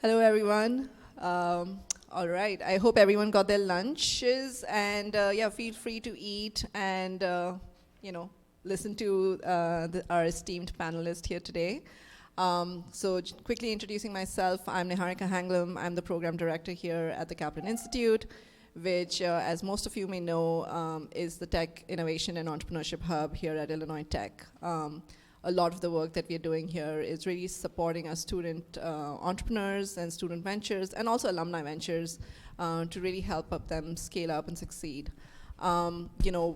Hello, everyone. All right. I hope everyone got their lunches, and yeah, feel free to eat and listen to our esteemed panelist here today. Quickly introducing myself, I'm Niharika Hanglam. I'm the program director here at the Kaplan Institute, which, as most of you may know, is the tech innovation and entrepreneurship hub here at Illinois Tech. A lot of the work that we're doing here is really supporting our student entrepreneurs and student ventures and also alumni ventures to really help them scale up and succeed.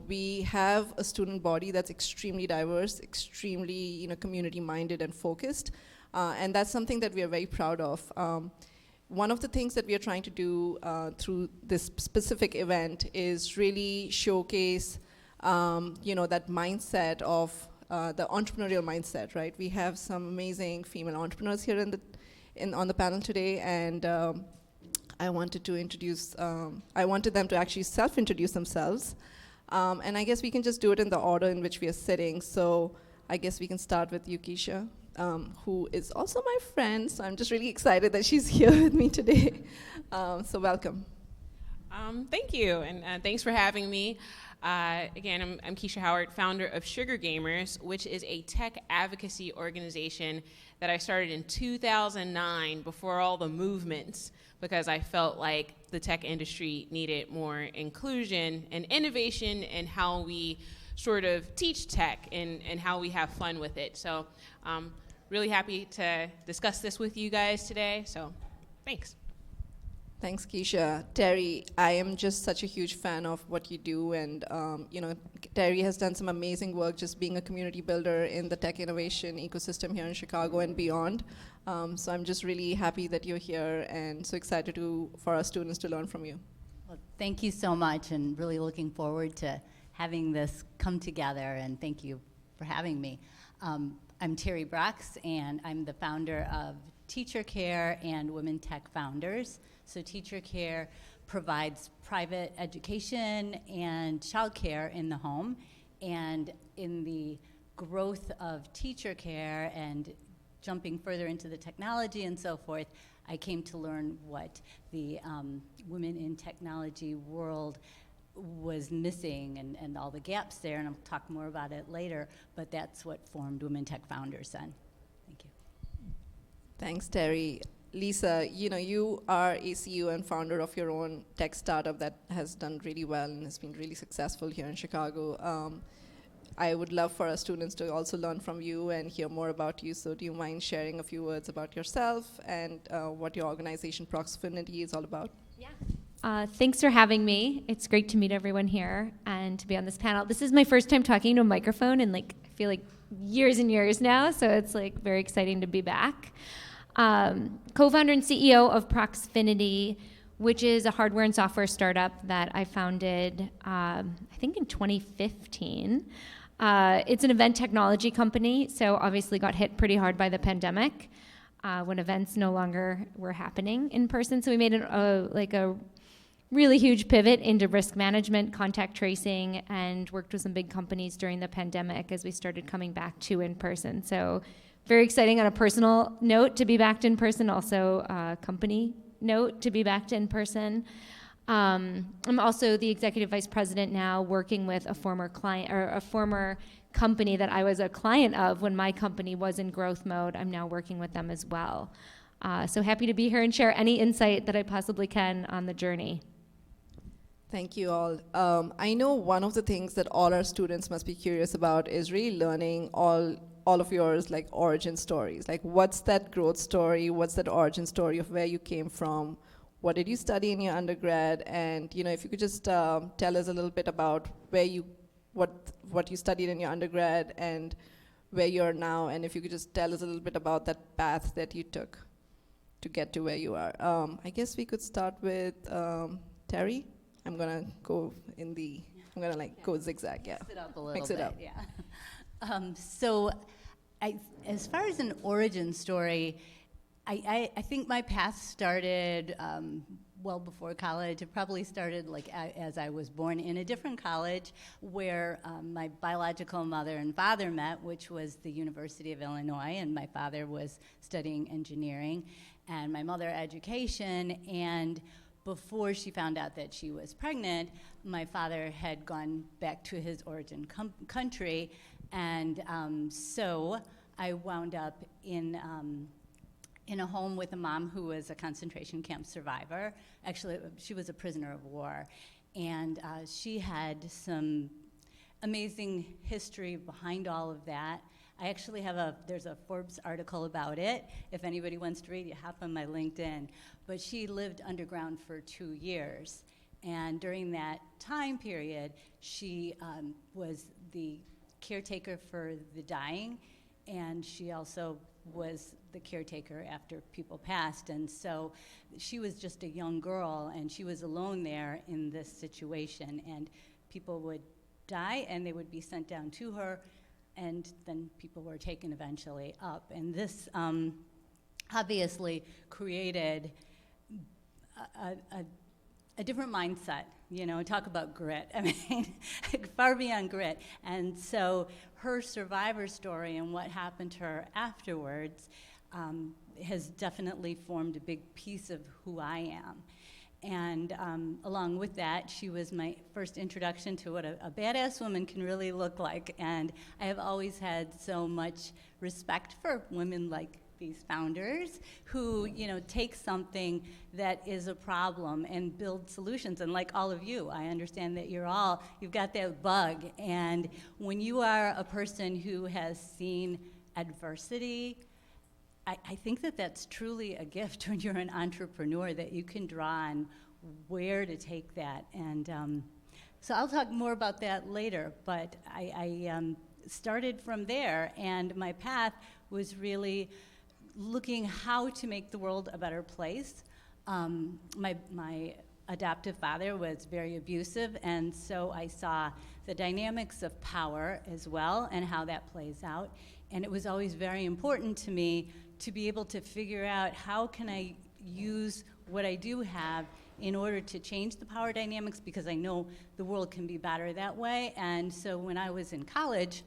We have a student body that's extremely diverse, extremely community-minded and focused, and that's something that we are very proud of. One of the things that we are trying to do through this specific event is really showcase that mindset of the entrepreneurial mindset, right? We have some amazing female entrepreneurs here on the panel today, and I wanted them to actually self-introduce themselves, and I guess we can just do it in the order in which we are sitting. So I guess we can start with you, Keisha, who is also my friend. So I'm just really excited that she's here with me today. So welcome. Thank you, and thanks for having me. Again, I'm Keisha Howard, founder of Sugar Gamers, which is a tech advocacy organization that I started in 2009 before all the movements, because I felt like the tech industry needed more inclusion and innovation in how we sort of teach tech and how we have fun with it. So really happy to discuss this with you guys today, so thanks. Thanks, Keisha. Terri, I am just such a huge fan of what you do, and Terri has done some amazing work just being a community builder in the tech innovation ecosystem here in Chicago and beyond. So I'm just really happy that you're here and so excited for our students to learn from you. Well, thank you so much, and really looking forward to having this come together, and thank you for having me. I'm Terri Brax, and I'm the founder of TeacherCare and Women Tech Founders. So TeacherCare provides private education and childcare in the home, and in the growth of TeacherCare and jumping further into the technology and so forth, I came to learn what the women in technology world was missing and all the gaps there, and I'll talk more about it later, but that's what formed Women Tech Founders then. Thank you. Thanks, Terri. Lisa, you are ACU and founder of your own tech startup that has done really well and has been really successful here in Chicago. I would love for our students to also learn from you and hear more about you. So do you mind sharing a few words about yourself and what your organization Proxfinity is all about? Yeah. Thanks for having me. It's great to meet everyone here and to be on this panel. This is my first time talking to a microphone in I feel like years and years now, so it's very exciting to be back. Co-founder and CEO of Proxfinity, which is a hardware and software startup that I founded, I think in 2015. It's an event technology company, so obviously got hit pretty hard by the pandemic when events no longer were happening in person. So we made a really huge pivot into risk management, contact tracing, and worked with some big companies during the pandemic as we started coming back to in person. So very exciting on a personal note to be back in person, also a company note to be back in person. I'm also the executive vice president now, working with a former client or a former company that I was a client of when my company was in growth mode. I'm now working with them as well. So happy to be here and share any insight that I possibly can on the journey. Thank you all. I know one of the things that all our students must be curious about is really learning all of yours origin stories. What's that growth story? What's that origin story of where you came from? What did you study in your undergrad? And if you could just tell us a little bit about what you studied in your undergrad and where you are now, and if you could just tell us a little bit about that path that you took to get to where you are. I guess we could start with Terri. I'm gonna go go zigzag. Yeah. Mix it up a little Mix bit. it up. Yeah. So, as far as an origin story, I think my path started well before college. It probably started like as I was born in a different college where my biological mother and father met, which was the University of Illinois, and my father was studying engineering, and my mother education, and before she found out that she was pregnant, my father had gone back to his origin country, and so I wound up in a home with a mom who was a concentration camp survivor. Actually, she was a prisoner of war, and she had some amazing history behind all of that. I actually have there's a Forbes article about it. If anybody wants to read it, hop on my LinkedIn. But she lived underground for 2 years. And during that time period, she was the caretaker for the dying, and she also was the caretaker after people passed. And so she was just a young girl, and she was alone there in this situation. And people would die, and they would be sent down to her, and then people were taken eventually up. And this obviously created a different mindset, talk about grit. I mean, far beyond grit. And so her survivor story and what happened to her afterwards has definitely formed a big piece of who I am. And along with that, she was my first introduction to what a badass woman can really look like. And I have always had so much respect for women like these founders who, take something that is a problem and build solutions. And like all of you, I understand that you've got that bug. And when you are a person who has seen adversity, I think that that's truly a gift when you're an entrepreneur, that you can draw on where to take that. And so I'll talk more about that later, but I started from there, and my path was really looking how to make the world a better place. My adoptive father was very abusive, and so I saw the dynamics of power as well and how that plays out. And it was always very important to me to be able to figure out how can I use what I do have in order to change the power dynamics, because I know the world can be better that way. And so when I was in college,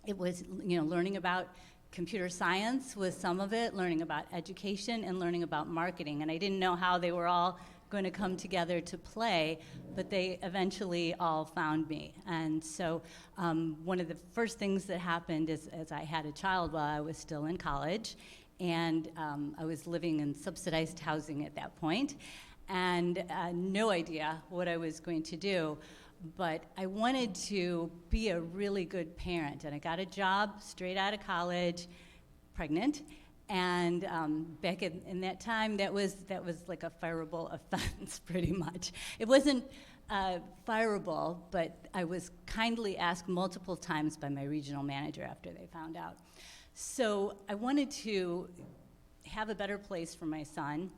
it was, learning about computer science was some of it, learning about education, and learning about marketing. And I didn't know how they were all going to come together to play, but they eventually all found me. And so one of the first things that happened is, as I had a child while I was still in college, and I was living in subsidized housing at that point, and no idea what I was going to do. But I wanted to be a really good parent, and I got a job straight out of college, pregnant, and back in that time, that was like a fireable offense, pretty much. It wasn't fireable, but I was kindly asked multiple times by my regional manager after they found out. So I wanted to have a better place for my son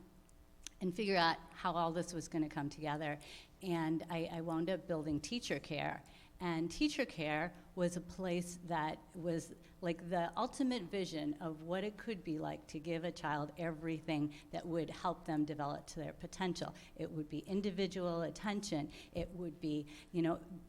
and figure out how all this was going to come together. And I wound up building TeacherCare. And TeacherCare was a place that was like the ultimate vision of what it could be like to give a child everything that would help them develop to their potential. It would be individual attention. It would be,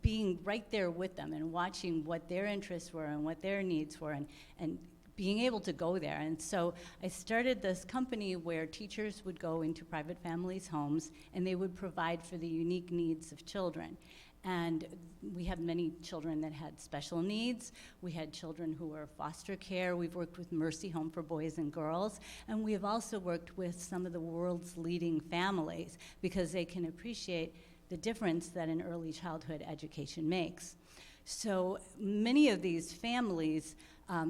being right there with them and watching what their interests were and what their needs were, and being able to go there. And so I started this company where teachers would go into private families' homes, and they would provide for the unique needs of children. And we had many children that had special needs. We had children who were foster care. We've worked with Mercy Home for Boys and Girls. And we have also worked with some of the world's leading families, because they can appreciate the difference that an early childhood education makes. So many of these families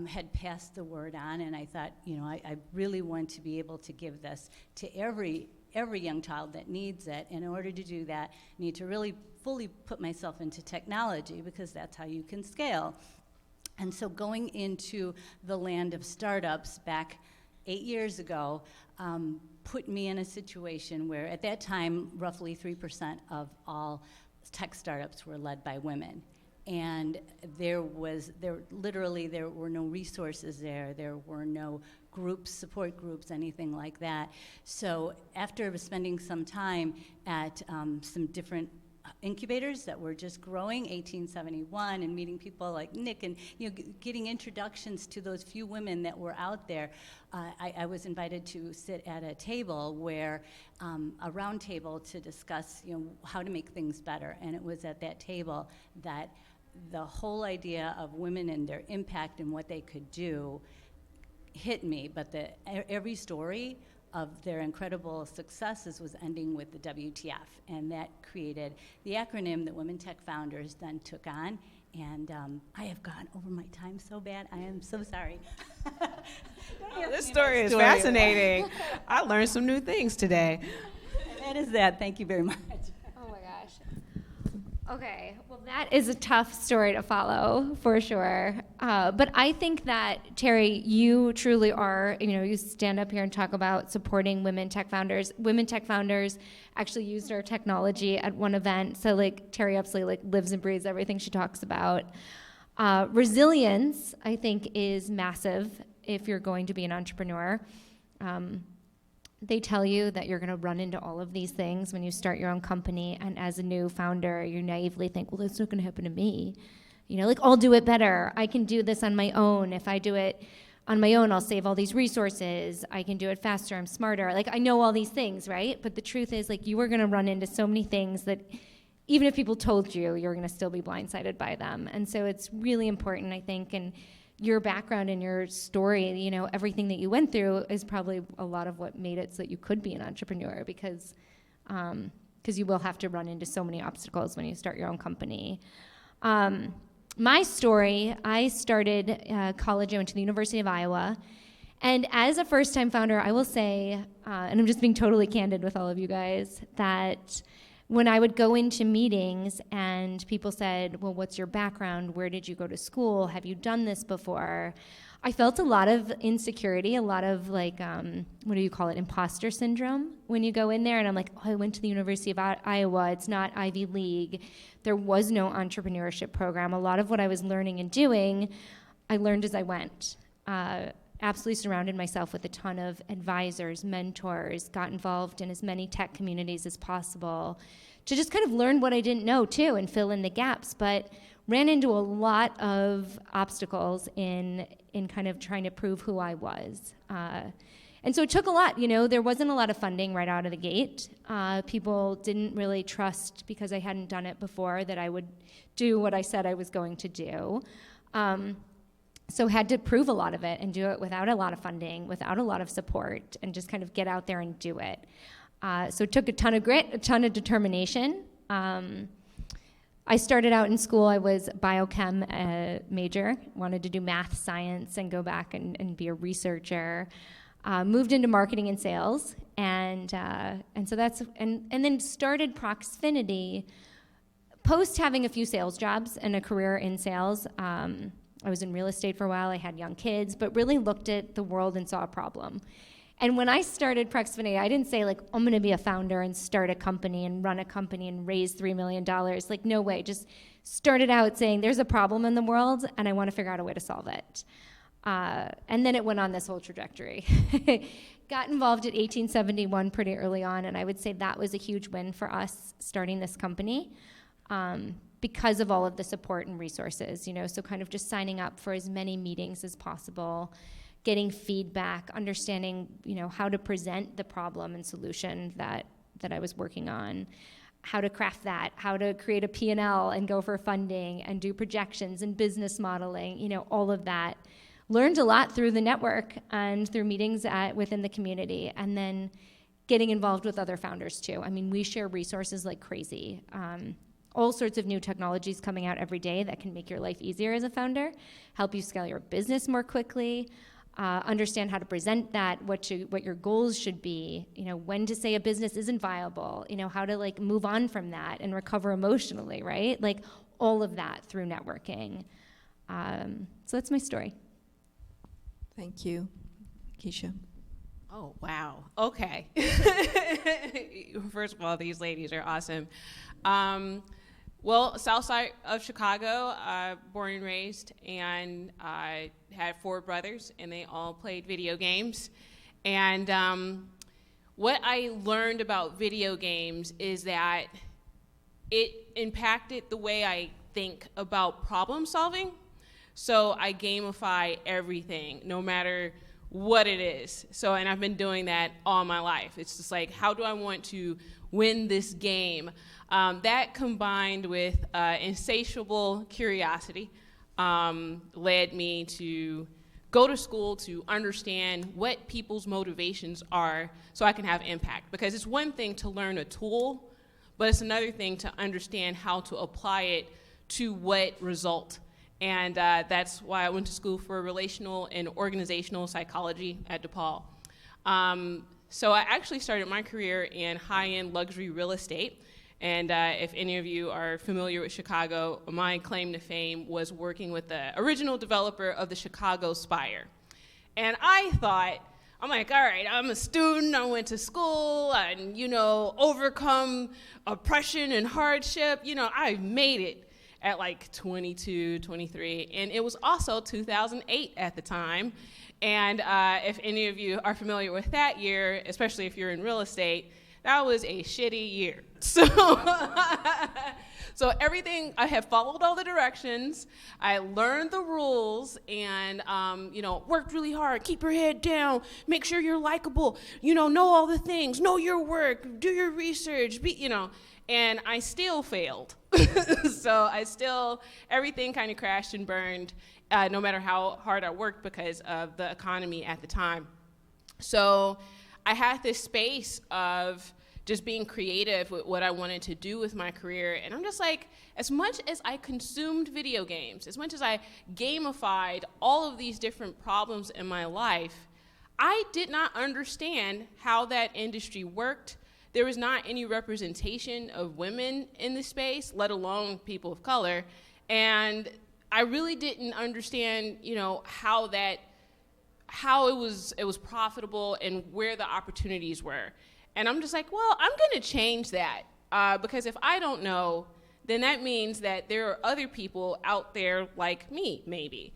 had passed the word on, and I thought, I really want to be able to give this to every young child that needs it. In order to do that, I need to really fully put myself into technology, because that's how you can scale. And so going into the land of startups back 8 years ago put me in a situation where, at that time, roughly 3% of all tech startups were led by women. And there were no resources there. There were no groups, support groups, anything like that. So after spending some time at some different incubators that were just growing, 1871, and meeting people like Nick, and getting introductions to those few women that were out there, I was invited to sit at a table where a round table to discuss how to make things better. And it was at that table that the whole idea of women and their impact and what they could do hit me. But every story of their incredible successes was ending with the WTF, and that created the acronym that Women Tech Founders then took on. And I have gone over my time so bad. I am so sorry. This story is fascinating. I learned some new things today. That is that. Thank you very much. Oh my gosh. Okay, well that is a tough story to follow for sure. But I think that, Terri, you truly are, you stand up here and talk about supporting women tech founders. Women tech founders actually used our technology at one event. So Terri absolutely lives and breathes everything she talks about. Resilience, I think, is massive if you're going to be an entrepreneur. They tell you that you're going to run into all of these things when you start your own company, and as a new founder, you naively think, well, that's not going to happen to me. I'll do it better. I can do this on my own. If I do it on my own, I'll save all these resources. I can do it faster. I'm smarter. I know all these things, right? But the truth is, you are going to run into so many things that even if people told you, you're going to still be blindsided by them. And so it's really important, I think, and your background and your story, everything that you went through is probably a lot of what made it so that you could be an entrepreneur, because you will have to run into so many obstacles when you start your own company. My story, I started college. I went to the University of Iowa. And as a first-time founder, I will say, and I'm just being totally candid with all of you guys, that when I would go into meetings and people said, well, what's your background? Where did you go to school? Have you done this before? I felt a lot of insecurity, a lot of what do you call it, imposter syndrome when you go in there. And I'm like, I went to the University of Iowa. It's not Ivy League. There was no entrepreneurship program. A lot of what I was learning and doing, I learned as I went. Absolutely surrounded myself with a ton of advisors, mentors, got involved in as many tech communities as possible to just kind of learn what I didn't know too and fill in the gaps, but ran into a lot of obstacles in kind of trying to prove who I was. And so it took a lot, there wasn't a lot of funding right out of the gate. People didn't really trust, because I hadn't done it before, that I would do what I said I was going to do. So had to prove a lot of it and do it without a lot of funding, without a lot of support, and just kind of get out there and do it. So it took a ton of grit, a ton of determination. I started out in school, I was biochem major, wanted to do math, science, and go back and be a researcher. Moved into marketing and sales, and so then started Proxfinity post having a few sales jobs and a career in sales. I was in real estate for a while, I had young kids, but really looked at the world and saw a problem. And when I started Proxfinity, I didn't say I'm gonna be a founder and start a company and run a company and raise $3 million. No way, just started out saying there's a problem in the world and I wanna figure out a way to solve it. And then it went on this whole trajectory. Got involved at 1871 pretty early on, and I would say that was a huge win for us starting this company. Because of all of the support and resources, so kind of just signing up for as many meetings as possible, getting feedback, understanding, how to present the problem and solution that I was working on, how to craft that, how to create a P&L and go for funding and do projections and business modeling, all of that. Learned a lot through the network and through meetings within the community, and then getting involved with other founders too. I mean, we share resources like crazy. All sorts of new technologies coming out every day that can make your life easier as a founder, help you scale your business more quickly, understand how to present that, what your goals should be, when to say a business isn't viable, how to move on from that and recover emotionally, right? All of that through networking. So that's my story. Thank you. Keisha. Oh, wow. Okay. First of all, these ladies are awesome. Well, south side of Chicago, born and raised, and I had 4 brothers, and they all played video games. And what I learned about video games is that it impacted the way I think about problem solving. So I gamify everything, no matter what it is. So, and I've been doing that all my life. It's just like, how do I want to win this game? That combined with insatiable curiosity led me to go to school to understand what people's motivations are so I can have impact. Because it's one thing to learn a tool, but it's another thing to understand how to apply it to what result. And that's why I went to school for relational and organizational psychology at DePaul. So I actually started my career in high-end luxury real estate. And if any of you are familiar with Chicago, my claim to fame was working with the original developer of the Chicago Spire. And I thought, I'm like, all right, I'm a student, I went to school, and, overcome oppression and hardship. I made it at like 22, 23. And it was also 2008 at the time. And if any of you are familiar with that year, especially if you're in real estate, that was a shitty year. So, so everything, I have followed all the directions, I learned the rules, and worked really hard, keep your head down, make sure you're likable, know all the things, know your work, do your research, and I still failed. So everything kind of crashed and burned, no matter how hard I worked because of the economy at the time. So I had this space of just being creative with what I wanted to do with my career. And I'm just like, as much as I consumed video games, as much as I gamified all of these different problems in my life, I did not understand how that industry worked. There was not any representation of women in the space, let alone people of color. And I really didn't understand, how it was profitable and where the opportunities were. And I'm just like, well, I'm gonna change that because if I don't know, then that means that there are other people out there like me, maybe.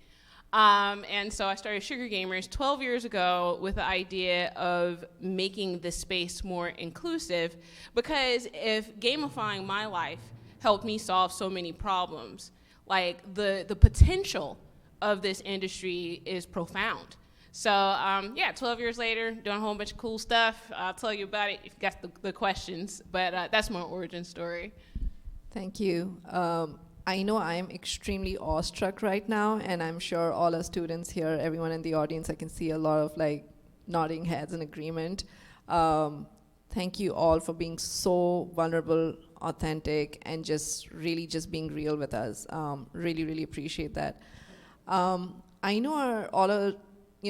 And so I started Sugar Gamers 12 years ago with the idea of making the space more inclusive, because if gamifying my life helped me solve so many problems, like the potential of this industry is profound. So 12 years later, doing a whole bunch of cool stuff. I'll tell you about it if you got the questions, but that's my origin story. Thank you. I know I'm extremely awestruck right now, and I'm sure all our students here, everyone in the audience, I can see a lot of nodding heads in agreement. Thank you all for being so vulnerable, authentic, and just being real with us. Really, really appreciate that. I know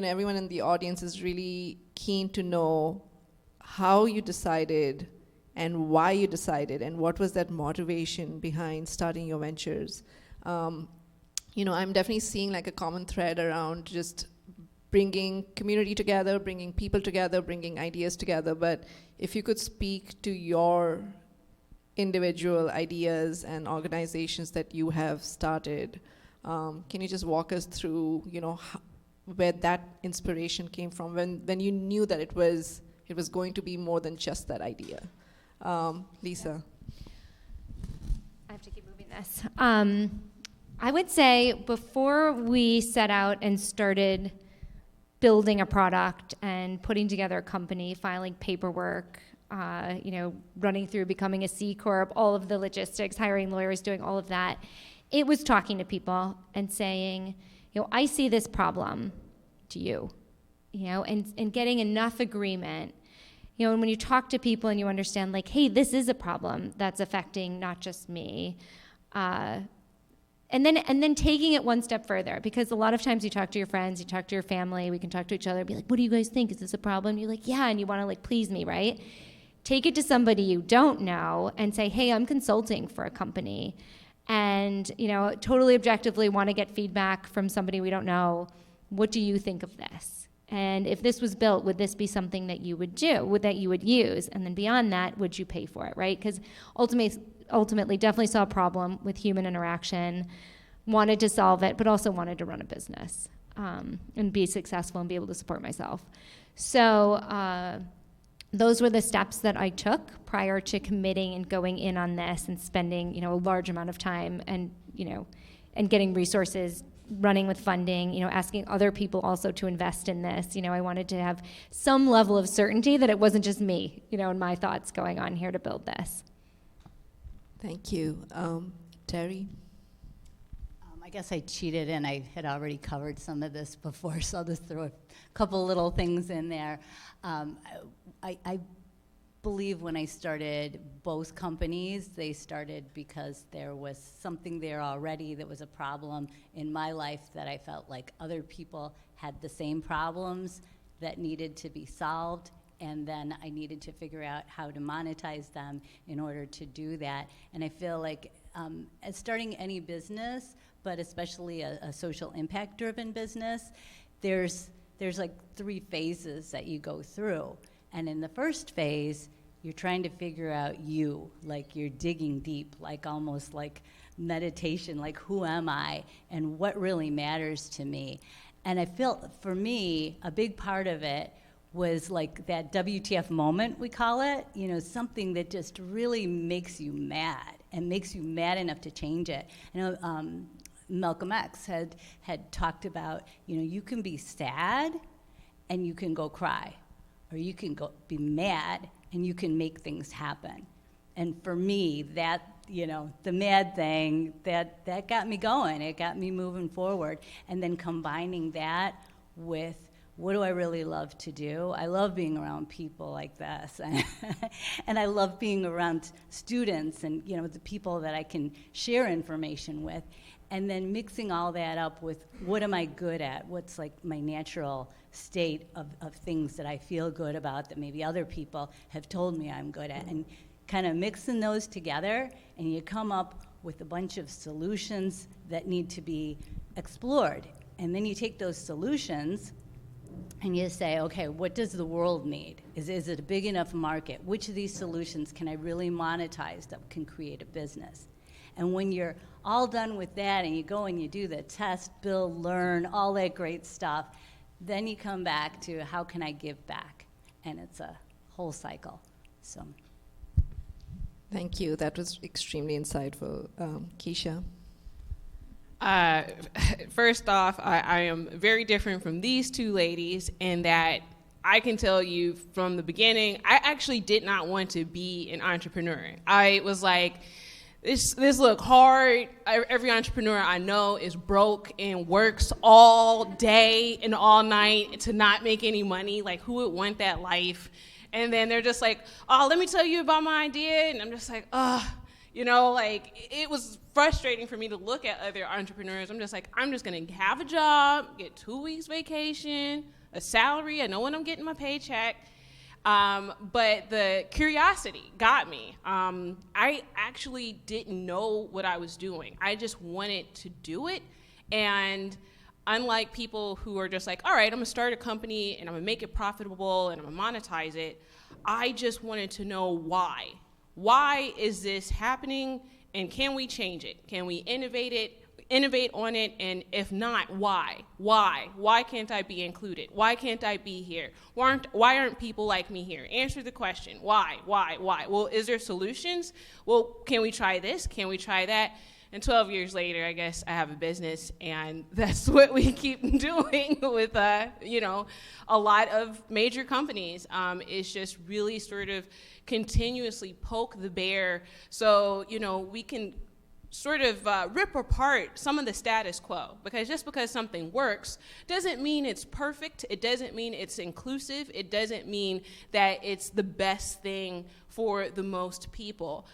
everyone in the audience is really keen to know how you decided and why you decided and what was that motivation behind starting your ventures. I'm definitely seeing a common thread around just bringing community together, bringing people together, bringing ideas together. But if you could speak to your individual ideas and organizations that you have started, can you just walk us through, where that inspiration came from when you knew that it was going to be more than just that idea? Lisa. I have to keep moving this. I would say before we set out and started building a product and putting together a company, filing paperwork, running through becoming a C Corp, all of the logistics, hiring lawyers, doing all of that, it was talking to people and saying, I see this problem, do you? And getting enough agreement. And when you talk to people and you understand, hey, this is a problem that's affecting not just me, and then taking it one step further, because a lot of times you talk to your friends, you talk to your family, we can talk to each other, be like, what do you guys think? Is this a problem? You're like, yeah, and you want to please me, right? Take it to somebody you don't know and say, hey, I'm consulting for a company, and totally objectively want to get feedback from somebody we don't know. What do you think of this? And if this was built, would this be something that you would do, that you would use? And then beyond that, would you pay for it, right? Because ultimately definitely saw a problem with human interaction, wanted to solve it, but also wanted to run a business and be successful and be able to support myself. So those were the steps that I took prior to committing and going in on this and spending, a large amount of time and, and getting resources, running with funding, asking other people also to invest in this. I wanted to have some level of certainty that it wasn't just me, and my thoughts going on here to build this. Thank you. Terri? I guess I cheated and I had already covered some of this before, so I'll just throw a couple little things in there. I believe when I started both companies, they started because there was something there already that was a problem in my life that I felt like other people had the same problems that needed to be solved, and then I needed to figure out how to monetize them in order to do that. And I feel like as starting any business, but especially a social impact-driven business, there's like 3 phases that you go through. And in the first phase, you're trying to figure out you, like you're digging deep, like almost like meditation, like who am I and what really matters to me. And I feel, for me, a big part of it was like that WTF moment, we call it, something that just really makes you mad and makes you mad enough to change it. I know Malcolm X had talked about, you can be sad and you can go cry, or you can go be mad and you can make things happen. And for me, that, the mad thing, that got me going. It got me moving forward. And then combining that with, what do I really love to do? I love being around people like this. And I love being around students and, the people that I can share information with. And then mixing all that up with, what am I good at? What's like my natural state of things that I feel good about that maybe other people have told me I'm good at, and kind of mixing those together, and you come up with a bunch of solutions that need to be explored. And then you take those solutions and you say, okay, what does the world need? Is it a big enough market? Which of these solutions can I really monetize that can create a business? And when you're all done with that and you go and you do the test, build, learn, all that great stuff, then you come back to, how can I give back? And it's a whole cycle. So, Thank you. That was extremely insightful. Keisha? First off, I am very different from these 2 ladies in that I can tell you from the beginning, I actually did not want to be an entrepreneur. I was like, this look hard. Every entrepreneur I know is broke and works all day and all night to not make any money. Like, who would want that life? And then they're just like, oh, let me tell you about my idea. And I'm just like, it was frustrating for me to look at other entrepreneurs. I'm just like, I'm just going to have a job, get 2 weeks vacation, a salary. I know when I'm getting my paycheck. But the curiosity got me. I actually didn't know what I was doing. I just wanted to do it. And unlike people who are just like, all right, I'm going to start a company and I'm going to make it profitable and I'm going to monetize it, I just wanted to know why. Why is this happening, and can we change it? Can we innovate on it, and if not, why? Why can't I be included? Why can't I be here? Why aren't people like me here? Answer the question. Why? Well, is there solutions? Well, can we try this? Can we try that? And 12 years later, I guess I have a business, and that's what we keep doing with, a lot of major companies. Is just really sort of continuously poke the bear so, we can sort of rip apart some of the status quo, because just because something works doesn't mean it's perfect. It doesn't mean it's inclusive. It doesn't mean that it's the best thing for the most people.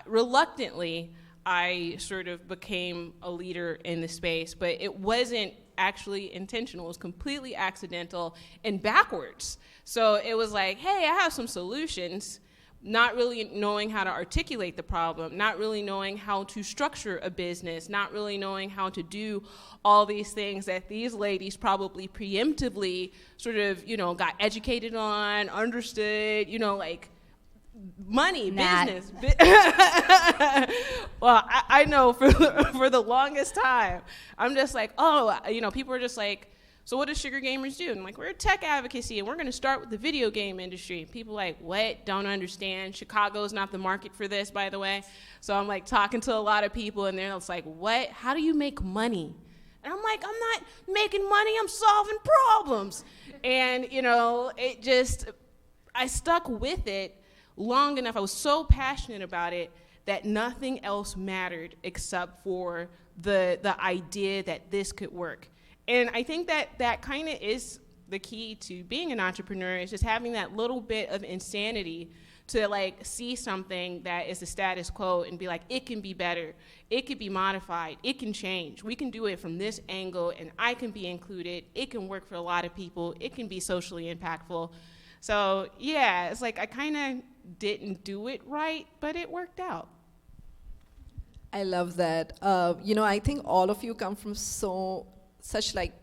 Reluctantly, I sort of became a leader in the space, but it wasn't actually intentional. It was completely accidental and backwards. So it was like, hey, I have some solutions, not really knowing how to articulate the problem, not really knowing how to structure a business, not really knowing how to do all these things that these ladies probably preemptively sort of, got educated on, understood, money, Nat. business. Well, I know for the longest time, I'm just like, oh, people are just like, so what does Sugar Gamers do? And I'm like, we're tech advocacy, and we're going to start with the video game industry. People like, what? Don't understand. Chicago's not the market for this, by the way. So I'm like talking to a lot of people, and they're just like, what? How do you make money? And I'm like, I'm not making money. I'm solving problems. And, I stuck with it long enough. I was so passionate about it that nothing else mattered except for the idea that this could work. And I think that kind of is the key to being an entrepreneur, is just having that little bit of insanity to like see something that is the status quo and be like, it can be better, it could be modified, it can change, we can do it from this angle, and I can be included, it can work for a lot of people, it can be socially impactful. So yeah, it's like I kind of didn't do it right, but it worked out. I love that. I think all of you come from such like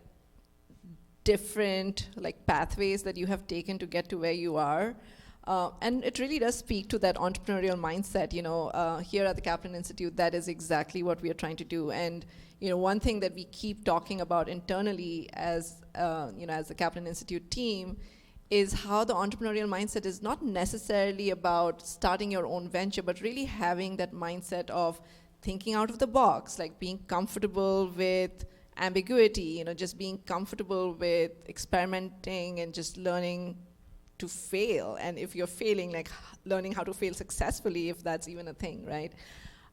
different like pathways that you have taken to get to where you are. And it really does speak to that entrepreneurial mindset. Here at the Kaplan Institute, that is exactly what we are trying to do. And one thing that we keep talking about internally as the Kaplan Institute team is how the entrepreneurial mindset is not necessarily about starting your own venture, but really having that mindset of thinking out of the box, like being comfortable with ambiguity, just being comfortable with experimenting and just learning to fail. And if you're failing, like learning how to fail successfully, if that's even a thing, right?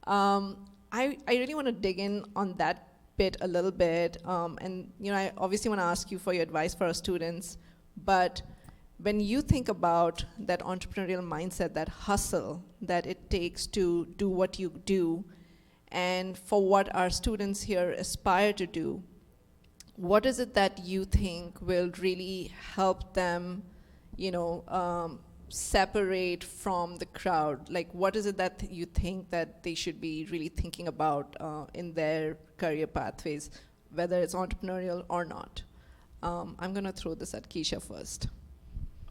I really want to dig in on that bit a little bit. I obviously want to ask you for your advice for our students, but when you think about that entrepreneurial mindset, that hustle that it takes to do what you do, and for what our students here aspire to do, what is it that you think will really help them, separate from the crowd? Like, what is it that you think that they should be really thinking about in their career pathways, whether it's entrepreneurial or not? I'm going to throw this at Keisha first.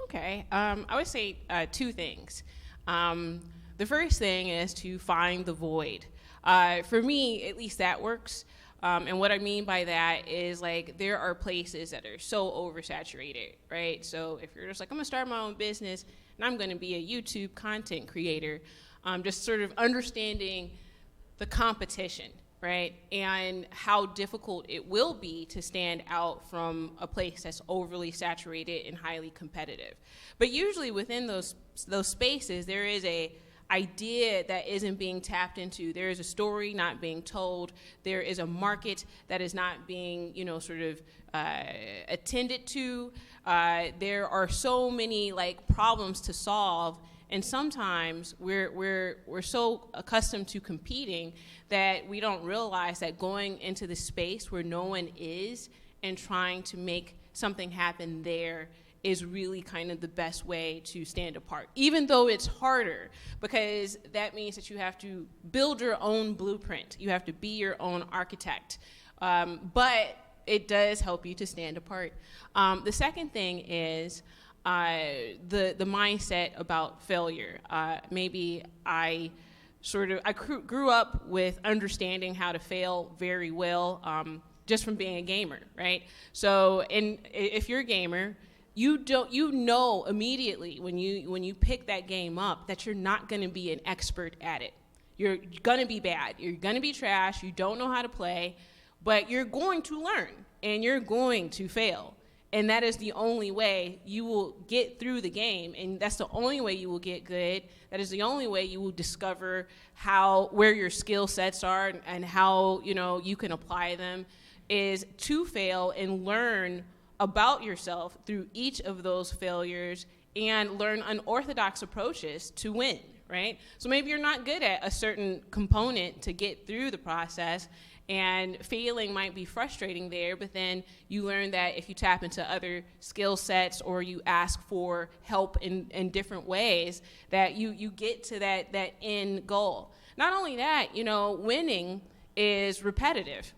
Okay, I would say two things. The first thing is to find the void. For me, at least that works. And what I mean by that is like there are places that are so oversaturated, right? So if you're just like, I'm gonna start my own business and I'm gonna be a YouTube content creator, just sort of understanding the competition, right? And how difficult it will be to stand out from a place that's overly saturated and highly competitive. But usually within those spaces, there is a idea that isn't being tapped into. There is a story not being told. There is a market that is not being, attended to. There are so many like problems to solve, and sometimes we're so accustomed to competing that we don't realize that going into the space where no one is and trying to make something happen there is really kind of the best way to stand apart, even though it's harder, because that means that you have to build your own blueprint. You have to be your own architect. But it does help you to stand apart. The second thing is the mindset about failure. Maybe I grew up with understanding how to fail very well, just from being a gamer, right? So, if you're a gamer, you know immediately when you pick that game up that you're not going to be an expert at it. You're going to be bad. You're going to be trash. You don't know how to play, but you're going to learn and you're going to fail. And that is the only way you will get through the game, and that's the only way you will get good. That is the only way you will discover where your skill sets are and how you can apply them, is to fail and learn about yourself through each of those failures and learn unorthodox approaches to win, right? So maybe you're not good at a certain component to get through the process, and failing might be frustrating there, but then you learn that if you tap into other skill sets or you ask for help in different ways, that you get to that end goal. Not only that, winning is repetitive.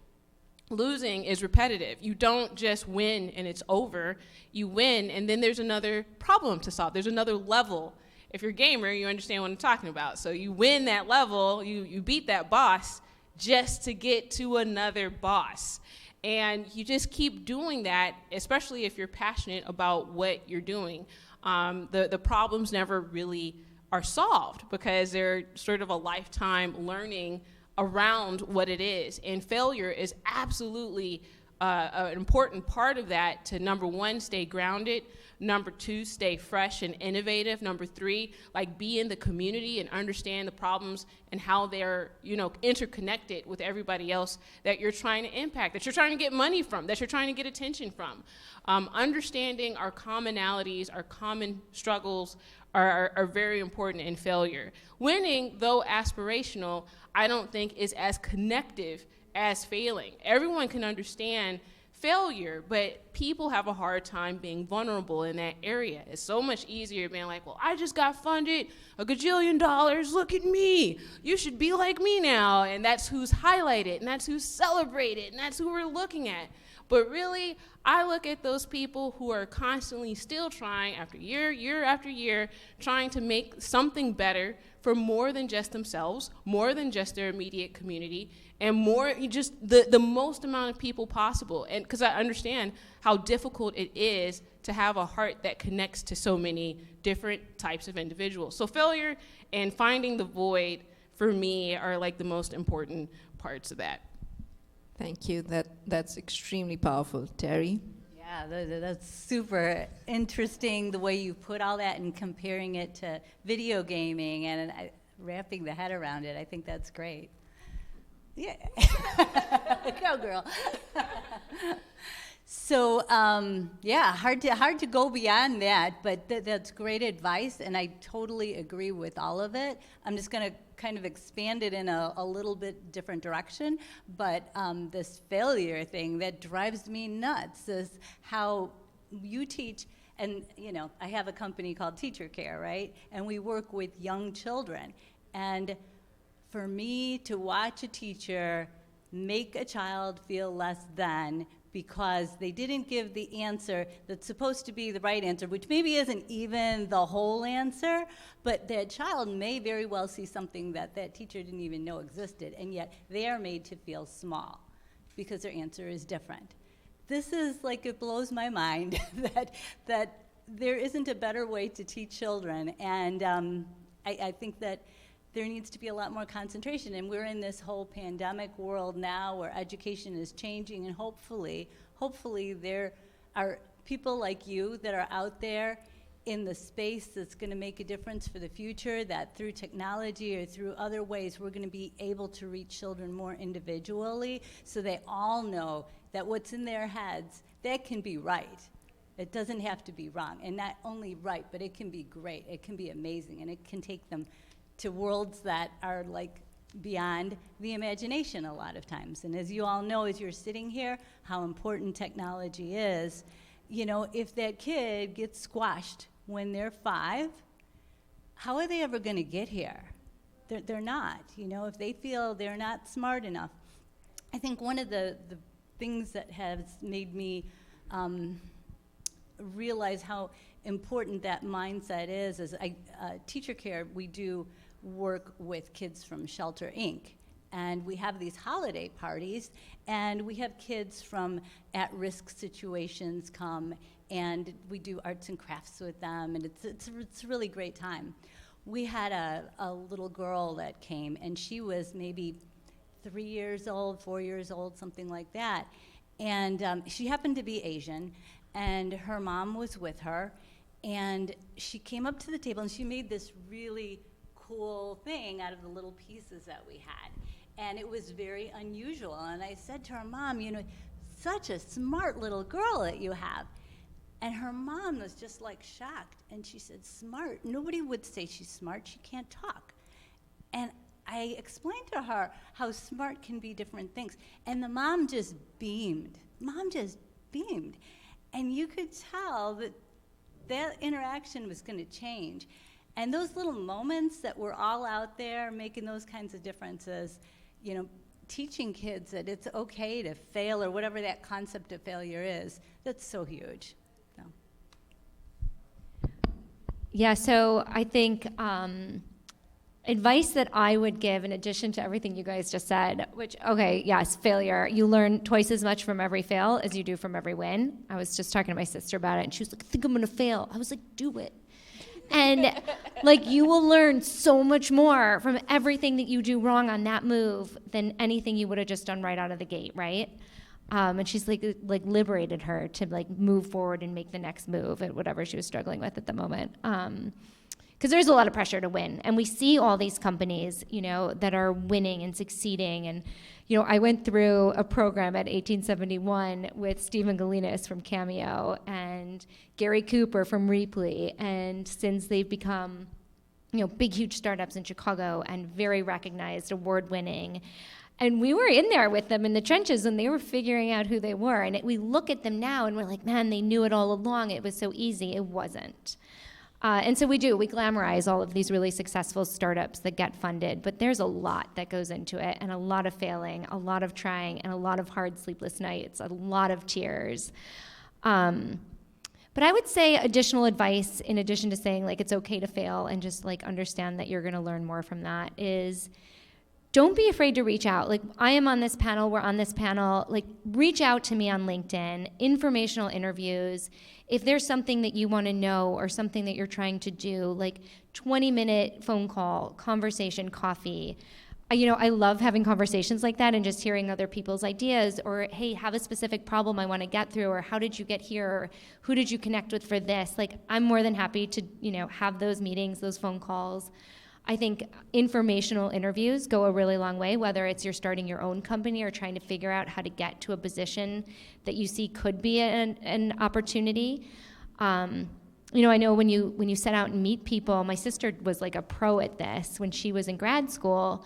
Losing is repetitive. You don't just win and it's over. You win and then there's another problem to solve. There's another level. If you're a gamer, you understand what I'm talking about. So you win that level, you beat that boss just to get to another boss. And you just keep doing that, especially if you're passionate about what you're doing. The problems never really are solved because they're sort of a lifetime learning around what it is. And failure is absolutely an important part of that to, number one, stay grounded. Number two, stay fresh and innovative. Number three, like be in the community and understand the problems and how they're, interconnected with everybody else that you're trying to impact, that you're trying to get money from, that you're trying to get attention from. Understanding our commonalities, our common struggles are very important in failure. Winning, though aspirational, I don't think is as connective as failing. Everyone can understand failure, but people have a hard time being vulnerable in that area. It's so much easier being like, well, I just got funded $1 gajillion, look at me. You should be like me now. And that's who's highlighted, and that's who's celebrated, and that's who we're looking at. But really, I look at those people who are constantly still trying after year after year, trying to make something better for more than just themselves, more than just their immediate community, and more, just the most amount of people possible. And because I understand how difficult it is to have a heart that connects to so many different types of individuals. So failure and finding the void, for me, are like the most important parts of that. Thank you. That's extremely powerful. Terri? Yeah, that's super interesting, the way you put all that and comparing it to video gaming and wrapping the head around it. I think that's great. Yeah. Go, girl. So, hard to go beyond that, but that's great advice, and I totally agree with all of it. I'm just going to kind of expand it in a little bit different direction, but this failure thing, that drives me nuts, is how you teach. And, I have a company called TeacherCare, right? And we work with young children. And for me to watch a teacher make a child feel less than because they didn't give the answer that's supposed to be the right answer, which maybe isn't even the whole answer, but that child may very well see something that teacher didn't even know existed, and yet they are made to feel small because their answer is different. This is like, it blows my mind that there isn't a better way to teach children, and I think that there needs to be a lot more concentration, and we're in this whole pandemic world now where education is changing, and hopefully there are people like you that are out there in the space that's going to make a difference for the future, that through technology or through other ways we're going to be able to reach children more individually, so they all know that what's in their heads, that can be right. It doesn't have to be wrong, and not only right, but it can be great, it can be amazing, and it can take them to worlds that are like beyond the imagination a lot of times. And as you all know, as you're sitting here, how important technology is. If that kid gets squashed when they're 5, how are they ever going to get here? They're not. If they feel they're not smart enough. I think one of the things that has made me realize how important that mindset is TeacherCare, we do work with kids from Shelter Inc. And we have these holiday parties, and we have kids from at-risk situations come, and we do arts and crafts with them, and it's a really great time. We had a little girl that came, and she was maybe 3 years old, 4 years old, something like that. And she happened to be Asian, and her mom was with her, and she came up to the table, and she made this really cool thing out of the little pieces that we had. And it was very unusual. And I said to her mom, such a smart little girl that you have. And her mom was just like shocked. And she said, smart? Nobody would say she's smart. She can't talk. And I explained to her how smart can be different things. And the mom just beamed. And you could tell that interaction was going to change. And those little moments that we're all out there making those kinds of differences, teaching kids that it's okay to fail, or whatever that concept of failure is, that's so huge. So. Yeah, so I think advice that I would give, in addition to everything you guys just said, which, okay, yes, failure. You learn twice as much from every fail as you do from every win. I was just talking to my sister about it, and she was like, I think I'm going to fail. I was like, do it. And like, you will learn so much more from everything that you do wrong on that move than anything you would have just done right out of the gate, right? And she's like liberated her to like move forward and make the next move at whatever she was struggling with at the moment. Because there's a lot of pressure to win. And we see all these companies, you know, that are winning and succeeding. And, you know, I went through a program at 1871 with Stephen Galinas from Cameo and Gary Cooper from Replay. And since they've become, you know, big, huge startups in Chicago and very recognized, award-winning. And we were in there with them in the trenches and they were figuring out who they were. And we look at them now and we're like, man, they knew it all along. It was so easy. It wasn't. And so we glamorize all of these really successful startups that get funded, but there's a lot that goes into it, and a lot of failing, a lot of trying, and a lot of hard sleepless nights, a lot of tears. But I would say additional advice, in addition to saying like it's okay to fail and just like understand that you're gonna learn more from that, is don't be afraid to reach out. Like, I am on this panel, we're on this panel, like, reach out to me on LinkedIn, informational interviews. If there's something that you want to know or something that you're trying to do, like 20-minute phone call, conversation, coffee. You know, I love having conversations like that and just hearing other people's ideas, or, hey, have a specific problem I want to get through, or how did you get here, or who did you connect with for this? Like, I'm more than happy to, you know, have those meetings, those phone calls. I think informational interviews go a really long way, whether it's you're starting your own company or trying to figure out how to get to a position that you see could be an opportunity. You know, I know when you set out and meet people, my sister was like a pro at this when she was in grad school,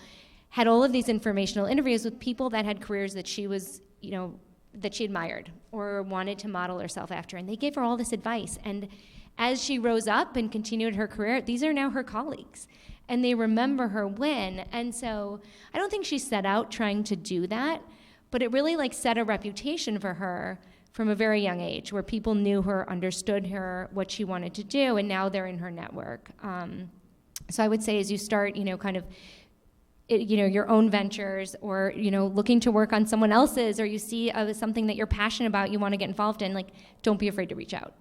had all of these informational interviews with people that had careers that she was, you know, that she admired or wanted to model herself after, and they gave her all this advice. And as she rose up and continued her career, these are now her colleagues. And they remember her win. And so I don't think she set out trying to do that, but it really like set a reputation for her from a very young age, where people knew her, understood her, what she wanted to do, and now they're in her network. So I would say as you start, you know, kind of, you know, your own ventures, or, you know, looking to work on someone else's, or you see something that you're passionate about, you want to get involved in, like, don't be afraid to reach out.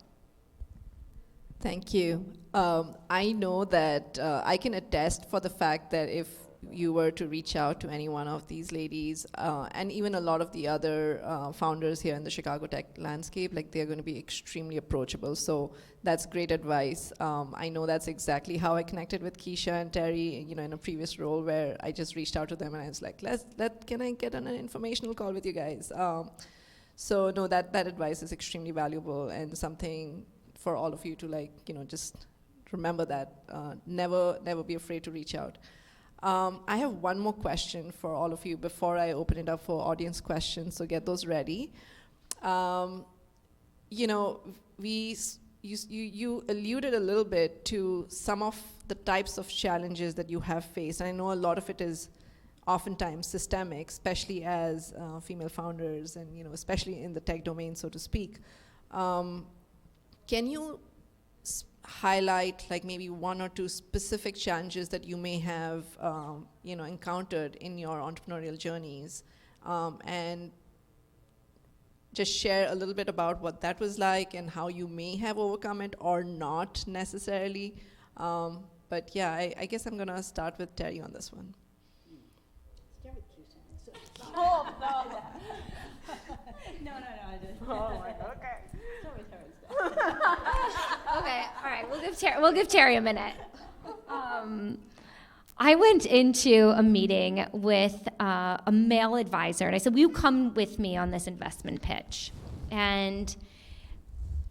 Thank you. I know that I can attest for the fact that if you were to reach out to any one of these ladies, and even a lot of the other founders here in the Chicago tech landscape, like, they're going to be extremely approachable. So that's great advice. I know that's exactly how I connected with Keisha and Terri, you know, in a previous role, where I just reached out to them and I was like, can I get on an informational call with you guys? So no, that advice is extremely valuable and something for all of you to, like, you know, just remember that. Never be afraid to reach out. I have one more question for all of you before I open it up for audience questions, so get those ready. You know, you alluded a little bit to some of the types of challenges that you have faced. And I know a lot of it is oftentimes systemic, especially as female founders, and, you know, especially in the tech domain, so to speak. Can you highlight, like, maybe one or two specific challenges that you may have, you know, encountered in your entrepreneurial journeys, and just share a little bit about what that was like and how you may have overcome it or not necessarily. But yeah, I guess I'm gonna start with Terri on this one. Start with Keisha. Oh, no. No, I didn't. Oh, my God. Okay. Start with her. Okay, all right, we'll give Terri a minute. I went into a meeting with a male advisor, and I said, will you come with me on this investment pitch? And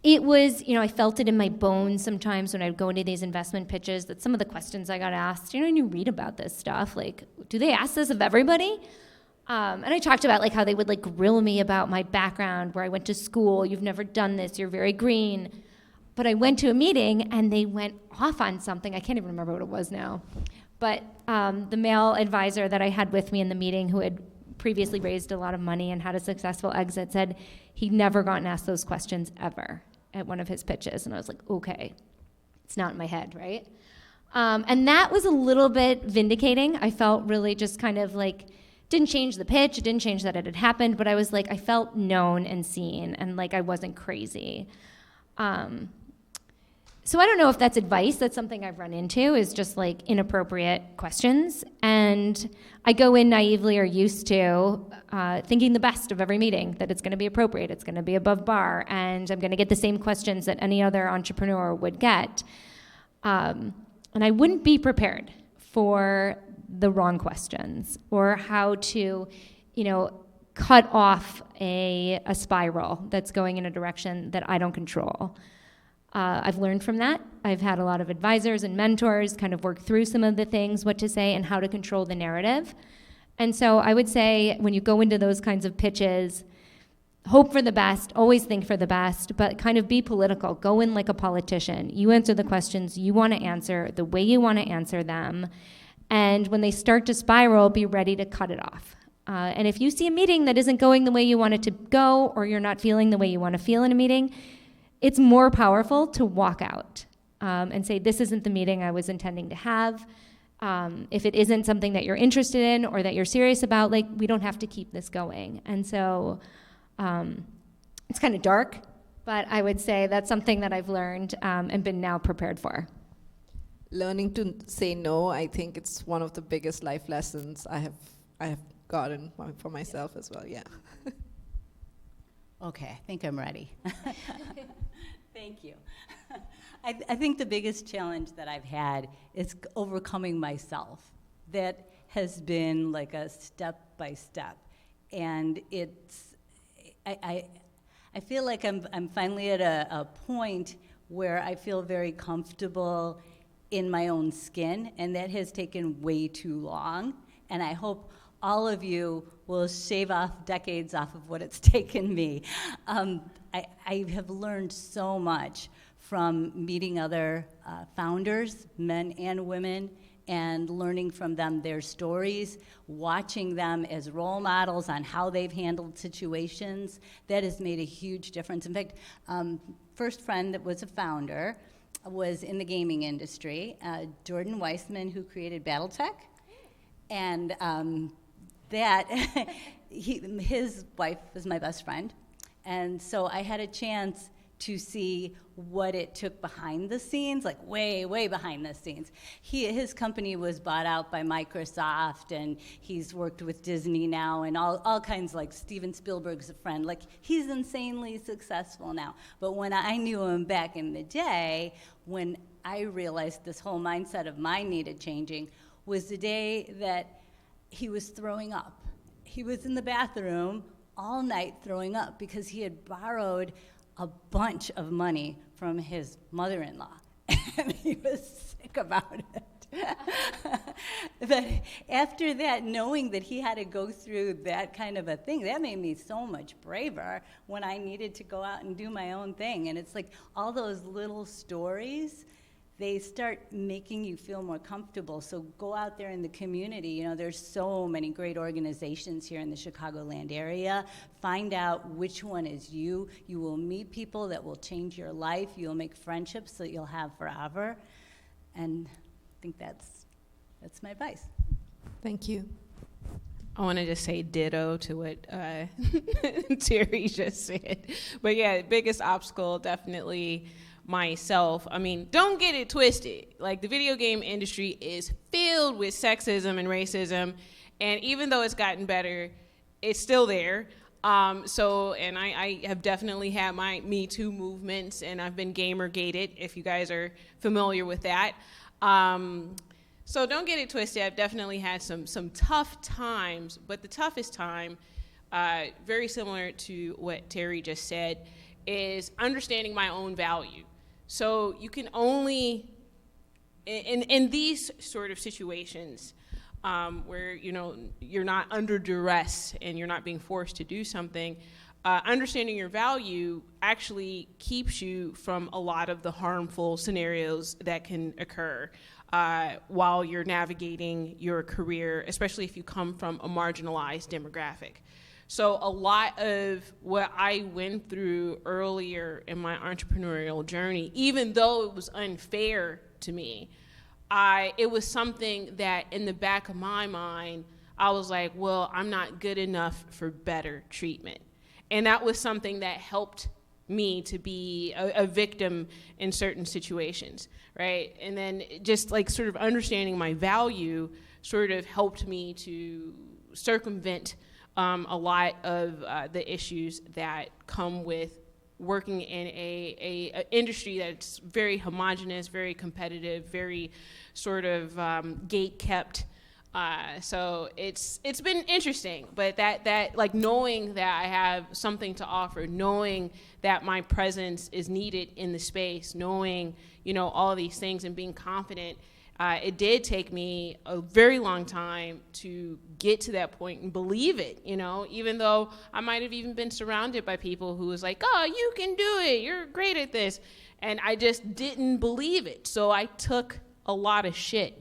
it was, you know, I felt it in my bones sometimes when I'd go into these investment pitches, that some of the questions I got asked, you know, when you read about this stuff, like, do they ask this of everybody? And I talked about, like, how they would, like, grill me about my background, where I went to school, you've never done this, you're very green. But I went to a meeting and they went off on something, I can't even remember what it was now. But the male advisor that I had with me in the meeting, who had previously raised a lot of money and had a successful exit, said he'd never gotten asked those questions ever at one of his pitches. And I was like, okay. It's not in my head, right? And that was a little bit vindicating. I felt really just kind of like, didn't change the pitch, it didn't change that it had happened, but I was like, I felt known and seen, and like I wasn't crazy. So I don't know if that's advice. That's something I've run into, is just like inappropriate questions. And I go in naively, or used to, thinking the best of every meeting, that it's going to be appropriate, it's going to be above bar, and I'm going to get the same questions that any other entrepreneur would get. And I wouldn't be prepared for the wrong questions, or how to, cut off a spiral that's going in a direction that I don't control. I've learned from that. I've had a lot of advisors and mentors kind of work through some of the things, what to say and how to control the narrative. And so I would say, when you go into those kinds of pitches, hope for the best, always think for the best, but kind of be political. Go in like a politician. You answer the questions you want to answer, the way you want to answer them. And when they start to spiral, be ready to cut it off. And if you see a meeting that isn't going the way you want it to go, or you're not feeling the way you want to feel in a meeting, it's more powerful to walk out and say, this isn't the meeting I was intending to have. If it isn't something that you're interested in or that you're serious about, like, we don't have to keep this going. And so it's kind of dark, but I would say that's something that I've learned and been now prepared for. Learning to say no, I think it's one of the biggest life lessons I have gotten for myself as well, yeah. Okay, I think I'm ready. Thank you. I think the biggest challenge that I've had is overcoming myself. That has been like a step by step. And I feel like I'm finally at a point where I feel very comfortable in my own skin, and that has taken way too long. And I hope all of you will shave off decades off of what it's taken me. I have learned so much from meeting other founders, men and women, and learning from them their stories, watching them as role models on how they've handled situations. That has made a huge difference. In fact, first friend that was a founder was in the gaming industry, Jordan Weissman, who created BattleTech. And his wife was my best friend. And so I had a chance to see what it took behind the scenes, like way, way behind the scenes. His company was bought out by Microsoft, and he's worked with Disney now, and all kinds, like Steven Spielberg's a friend. Like, he's insanely successful now. But when I knew him back in the day, when I realized this whole mindset of mine needed changing, was the day that he was throwing up. He was in the bathroom all night throwing up because he had borrowed a bunch of money from his mother-in-law, and he was sick about it. But after that, knowing that he had to go through that kind of a thing, that made me so much braver when I needed to go out and do my own thing. And it's like all those little stories, they start making you feel more comfortable. So go out there in the community. There's so many great organizations here in the Chicagoland area. Find out which one is you. You will meet people that will change your life. You'll make friendships that you'll have forever. And I think that's my advice. Thank you. I want to just say ditto to what Terri just said. But yeah, biggest obstacle, definitely myself. I mean, don't get it twisted. Like, the video game industry is filled with sexism and racism, and even though it's gotten better, it's still there. And I have definitely had my Me Too movements, and I've been gamer-gated, if you guys are familiar with that. So don't get it twisted. I've definitely had some tough times, but the toughest time, very similar to what Terri just said, is understanding my own value. So you can only, in these sort of situations, where you're not under duress and you're not being forced to do something, understanding your value actually keeps you from a lot of the harmful scenarios that can occur while you're navigating your career, especially if you come from a marginalized demographic. So a lot of what I went through earlier in my entrepreneurial journey, even though it was unfair to me, it was something that in the back of my mind, I was like, well, I'm not good enough for better treatment. And that was something that helped me to be a victim in certain situations, right? And then just like sort of understanding my value sort of helped me to circumvent a lot of the issues that come with working in a industry that's very homogenous, very competitive, very sort of gate-kept. So it's been interesting, but that like knowing that I have something to offer, knowing that my presence is needed in the space, knowing, you know, all these things and being confident, it did take me a very long time to get to that point and believe it, you know, even though I might have even been surrounded by people who was like, oh, you can do it, you're great at this. And I just didn't believe it. So I took a lot of shit.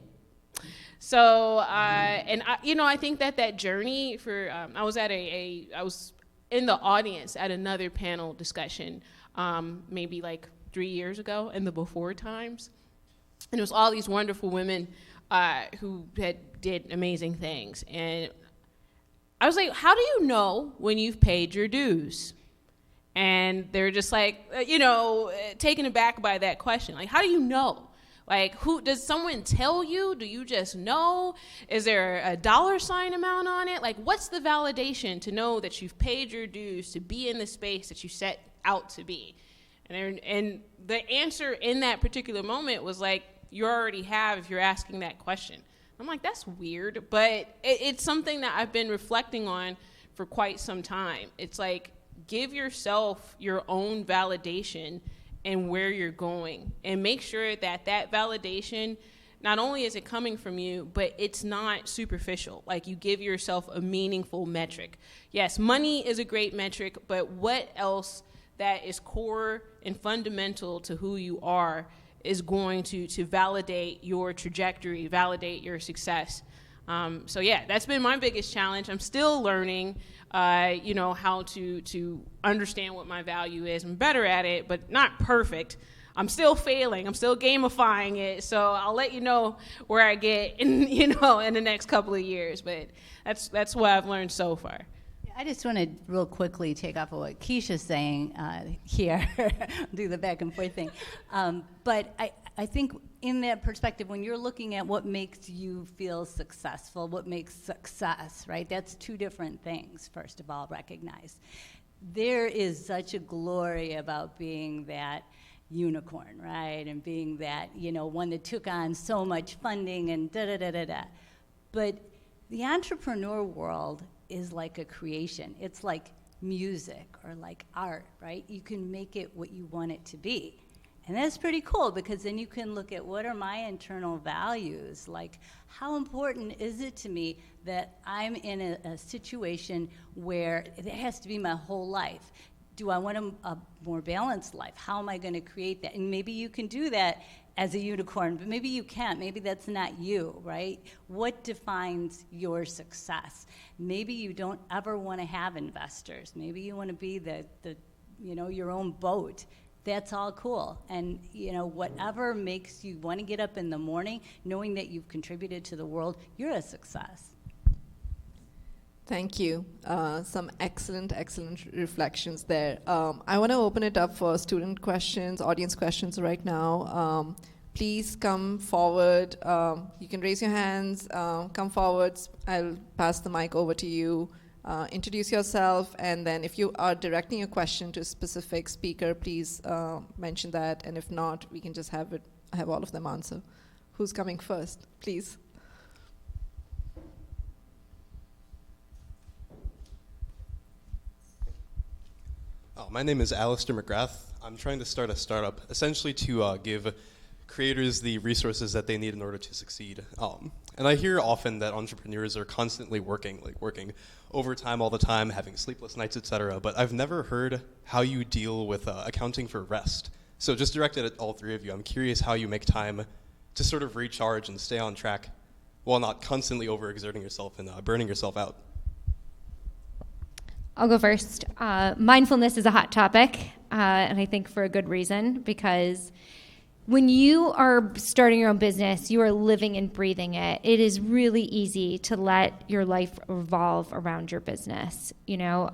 So, and I, you know, I think that journey for, I was in the audience at another panel discussion, maybe like 3 years ago in the before times. And it was all these wonderful women who did amazing things. And I was like, how do you know when you've paid your dues? And they're just like, you know, taken aback by that question. Like, how do you know? Like, who does someone tell you? Do you just know? Is there a dollar sign amount on it? Like, what's the validation to know that you've paid your dues to be in the space that you set out to be? And the answer in that particular moment was like, you already have if you're asking that question. I'm like, that's weird, but it's something that I've been reflecting on for quite some time. It's like, give yourself your own validation and where you're going, and make sure that that validation, not only is it coming from you, but it's not superficial. Like, you give yourself a meaningful metric. Yes, money is a great metric, but what else that is core and fundamental to who you are is going to validate your trajectory, validate your success. So yeah, that's been my biggest challenge. I'm still learning, you know, how to understand what my value is. I'm better at it, but not perfect. I'm still failing. I'm still gamifying it. So I'll let you know where I get in, you know, in the next couple of years. But that's what I've learned so far. I just want to real quickly take off of what Keisha's saying here, do the back and forth thing. But I think in that perspective, when you're looking at what makes you feel successful, what makes success, right? That's two different things, first of all, recognize. There is such a glory about being that unicorn, right? And being that, you know, one that took on so much funding and da-da-da-da-da. But the entrepreneur world is like a creation. It's like music or like art, right? You can make it what you want it to be. And that's pretty cool, because then you can look at, what are my internal values? Like, how important is it to me that I'm in a situation where it has to be my whole life? Do I want a more balanced life? How am I going to create that? And maybe you can do that as a unicorn, but maybe you can't. Maybe that's not you, right? What defines your success? Maybe you don't ever want to have investors. Maybe you want to be the you know, your own boat. That's all cool. And, you know, whatever makes you want to get up in the morning, knowing that you've contributed to the world, you're a success. Thank you. Some excellent reflections there. I want to open it up for student questions, audience questions right now. Please come forward. You can raise your hands, come forward. I'll pass the mic over to you. Introduce yourself, and then if you are directing a question to a specific speaker, please mention that, and if not, we can just have all of them answer. Who's coming first, please? My name is Alistair Mcgrath. I'm trying to start a startup, essentially to give creators the resources that they need in order to succeed. And I hear often that entrepreneurs are constantly working overtime all the time, having sleepless nights, etc. But I've never heard how you deal with accounting for rest. So just directed at all three of you, I'm curious how you make time to sort of recharge and stay on track while not constantly overexerting yourself and burning yourself out. I'll go first. Mindfulness is a hot topic, and I think for a good reason, because when you are starting your own business, you are living and breathing it. It is really easy to let your life revolve around your business. You know,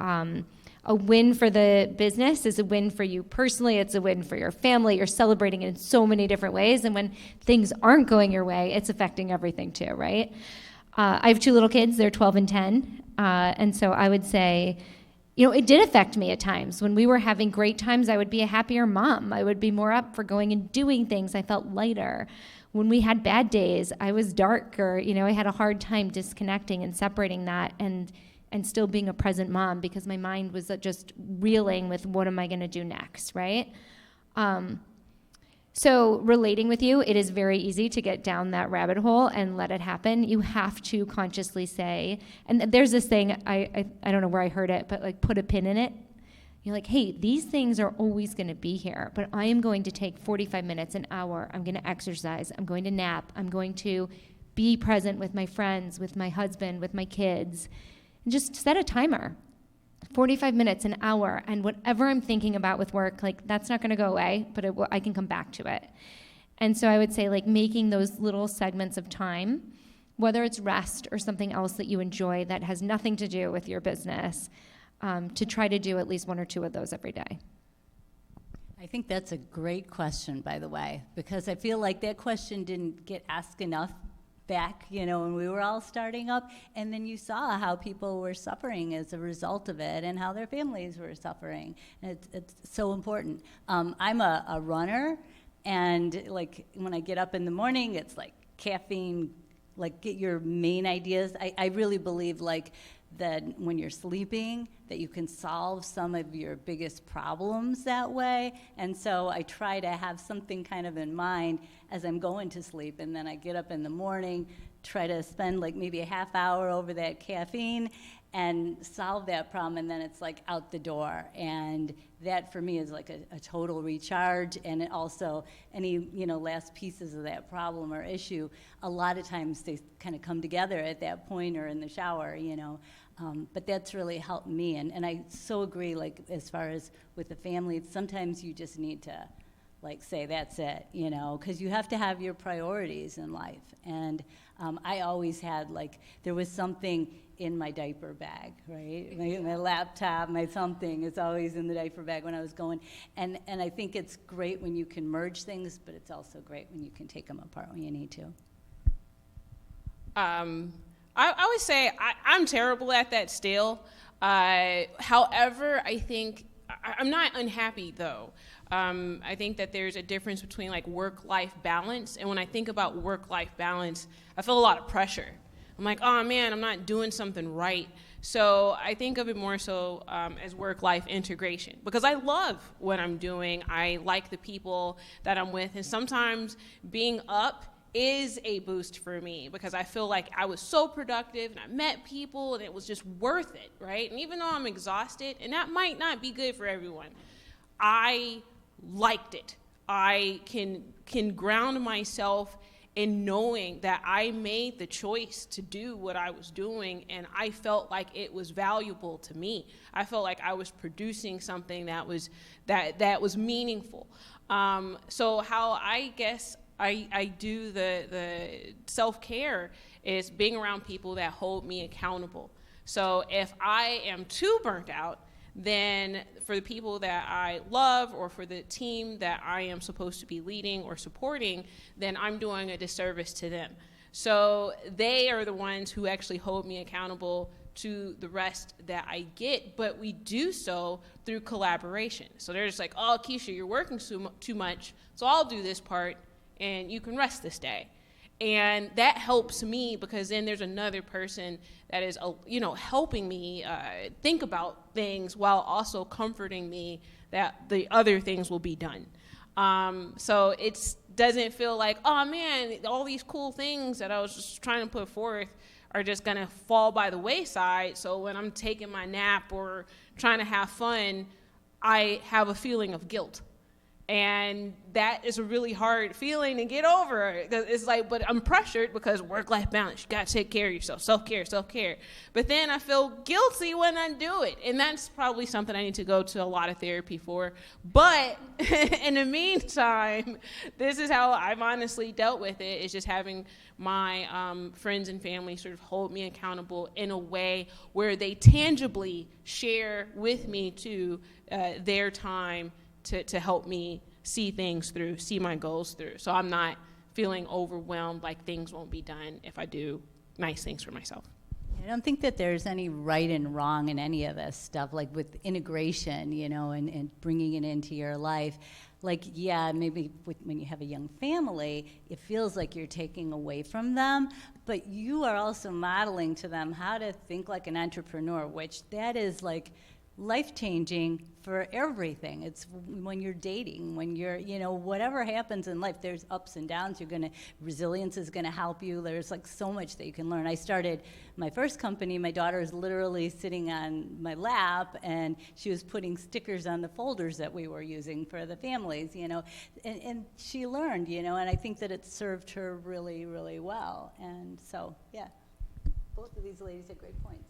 a win for the business is a win for you personally. It's a win for your family. You're celebrating it in so many different ways. And when things aren't going your way, it's affecting everything too, right? I have 2 little kids. They're 12 and 10. And so I would say, you know, it did affect me at times. When we were having great times, I would be a happier mom. I would be more up for going and doing things. I felt lighter. When we had bad days, I was darker. You know, I had a hard time disconnecting and separating that and still being a present mom, because my mind was just reeling with what am I going to do next, right? So relating with you, it is very easy to get down that rabbit hole and let it happen. You have to consciously say, and there's this thing, I don't know where I heard it, but like put a pin in it. You're like, hey, these things are always going to be here, but I am going to take 45 minutes, an hour. I'm going to exercise. I'm going to nap. I'm going to be present with my friends, with my husband, with my kids. And just set a timer. 45 minutes, an hour, and whatever I'm thinking about with work, like that's not going to go away, but I can come back to it. And so I would say like making those little segments of time, whether it's rest or something else that you enjoy that has nothing to do with your business, to try to do at least 1 or 2 of those every day. I think that's a great question, by the way, because I feel like that question didn't get asked enough back, you know, when we were all starting up, and then you saw how people were suffering as a result of it and how their families were suffering. And it's so important. I'm a runner, and like when I get up in the morning, it's like caffeine, like get your main ideas. I really believe like that when you're sleeping, that you can solve some of your biggest problems that way. And so I try to have something kind of in mind as I'm going to sleep, and then I get up in the morning, try to spend like maybe a half hour over that caffeine and solve that problem, and then it's like out the door. And that for me is like a total recharge. And it also any, you know, last pieces of that problem or issue, a lot of times they kind of come together at that point or in the shower, you know. But that's really helped me, and I so agree, like, as far as with the family, sometimes you just need to, like, say, that's it, you know, because you have to have your priorities in life. And I always had, like, there was something in my diaper bag, right? My laptop, my something is always in the diaper bag when I was going. And I think it's great when you can merge things, but it's also great when you can take them apart when you need to. I always say I'm terrible at that still. However, I think I'm not unhappy though. I think that there's a difference between like work-life balance, and when I think about work-life balance, I feel a lot of pressure. I'm like, oh man, I'm not doing something right. So I think of it more so as work-life integration, because I love what I'm doing. I like the people that I'm with, and sometimes being up is a boost for me because I feel like I was so productive and I met people and it was just worth it, right? And even though I'm exhausted, and that might not be good for everyone, I liked it. I can ground myself in knowing that I made the choice to do what I was doing, and I felt like it was valuable to me. I felt like I was producing something that was meaningful. So how I guess I do the self-care is being around people that hold me accountable. So if I am too burnt out, then for the people that I love or for the team that I am supposed to be leading or supporting, then I'm doing a disservice to them. So they are the ones who actually hold me accountable to the rest that I get, but we do so through collaboration. So they're just like, oh, Keisha, you're working too much, so I'll do this part, and you can rest this day. And that helps me because then there's another person that is, helping me think about things while also comforting me that the other things will be done. So it doesn't feel like, oh man, all these cool things that I was just trying to put forth are just gonna fall by the wayside. So when I'm taking my nap or trying to have fun, I have a feeling of guilt. And that is a really hard feeling to get over. It's like, but I'm pressured because work-life balance. You got to take care of yourself, self-care. But then I feel guilty when I do it. And that's probably something I need to go to a lot of therapy for. But in the meantime, this is how I've honestly dealt with it, is just having my friends and family sort of hold me accountable in a way where they tangibly share with me too their time to help me see things through, see my goals through. So I'm not feeling overwhelmed like things won't be done if I do nice things for myself. I don't think that there's any right and wrong in any of this stuff, like with integration, and bringing it into your life. Like, yeah, maybe when you have a young family, it feels like you're taking away from them, but you are also modeling to them how to think like an entrepreneur, which that is like life-changing for everything. It's when you're dating, when you're, whatever happens in life, there's ups and downs. Resilience is gonna help you. There's like so much that you can learn. I started my first company, my daughter is literally sitting on my lap and she was putting stickers on the folders that we were using for the families, and she learned, and I think that it served her really, really well. And so, yeah, both of these ladies had great points.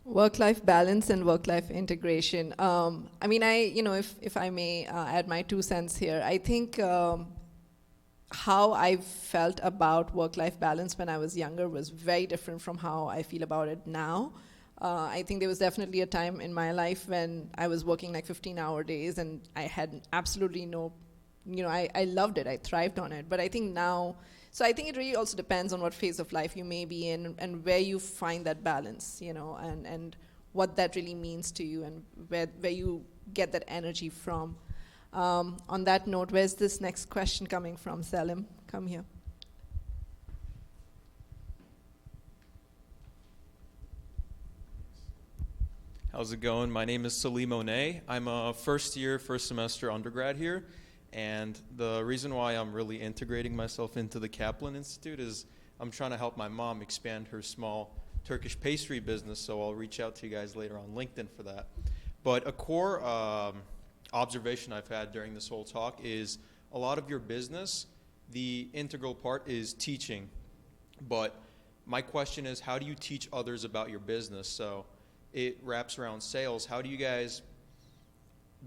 Work-life balance and work-life integration. If I may add my 2 cents here, I think how I felt about work-life balance when I was younger was very different from how I feel about it now. I think there was definitely a time in my life when I was working like 15-hour days and I had absolutely no, I loved it, I thrived on it. But I think now, so I think it really also depends on what phase of life you may be in and where you find that balance, and what that really means to you and where you get that energy from. On that note, where's this next question coming from? Salim, come here. How's it going? My name is Salim Monet. I'm a first semester undergrad here. And the reason why I'm really integrating myself into the Kaplan Institute is I'm trying to help my mom expand her small Turkish pastry business, so I'll reach out to you guys later on LinkedIn for that. But a core observation I've had during this whole talk is a lot of your business, the integral part is teaching. But my question is, how do you teach others about your business? So it wraps around sales. How do you guys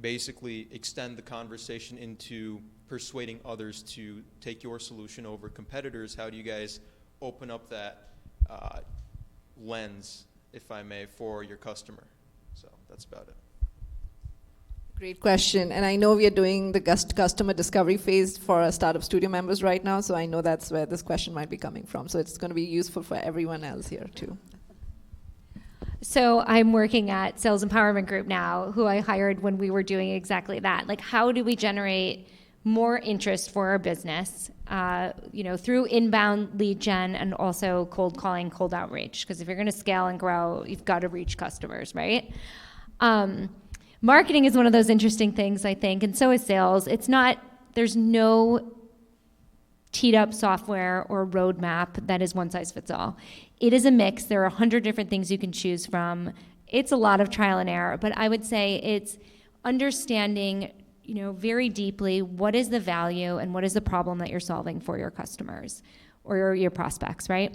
basically extend the conversation into persuading others to take your solution over competitors? How do you guys open up that lens, if I may, for your customer? So that's about it. Great question. And I know we are doing the customer discovery phase for our Startup Studio members right now, so I know that's where this question might be coming from. So it's going to be useful for everyone else here too. So I'm working at Sales Empowerment Group now, who I hired when we were doing exactly that. Like, how do we generate more interest for our business, through inbound lead gen and also cold calling, cold outreach? Because if you're going to scale and grow, you've got to reach customers, right? Marketing is one of those interesting things, I think, and so is sales. There's no teed up software or roadmap that is one size fits all. It is a mix. There are 100 different things you can choose from. It's a lot of trial and error, but I would say it's understanding, very deeply what is the value and what is the problem that you're solving for your customers or your prospects, right?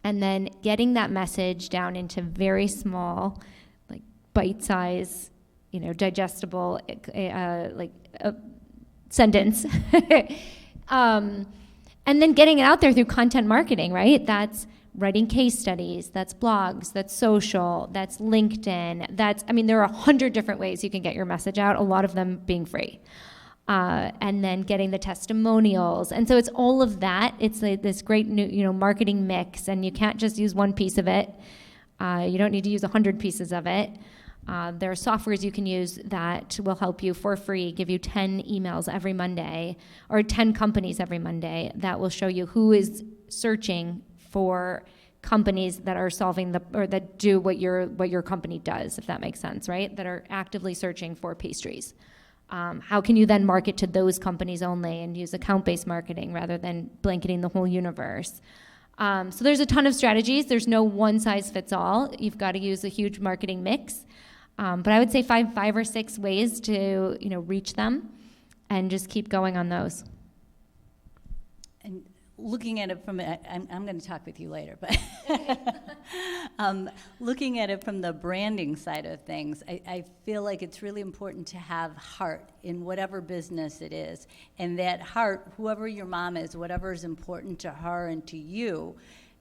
And then getting that message down into very small, like bite-size, digestible, sentence. And then getting it out there through content marketing, right? That's writing case studies, that's blogs, that's social, that's LinkedIn, there are 100 different ways you can get your message out, a lot of them being free. And then getting the testimonials. And so it's all of that. It's like this great new, marketing mix, and you can't just use one piece of it. You don't need to use 100 pieces of it. There are softwares you can use that will help you for free, give you 10 emails every Monday, or 10 companies every Monday that will show you who is searching for companies that are solving or that do what your company does, if that makes sense, right? That are actively searching for pastries. How can you then market to those companies only and use account-based marketing rather than blanketing the whole universe? So there's a ton of strategies. There's no one size fits all. You've got to use a huge marketing mix. But I would say five or six ways to reach them, and just keep going on those. And looking at it from, I'm going to talk with you later, but looking at it from the branding side of things, I feel like it's really important to have heart in whatever business it is. And that heart, whoever your mom is, whatever is important to her and to you,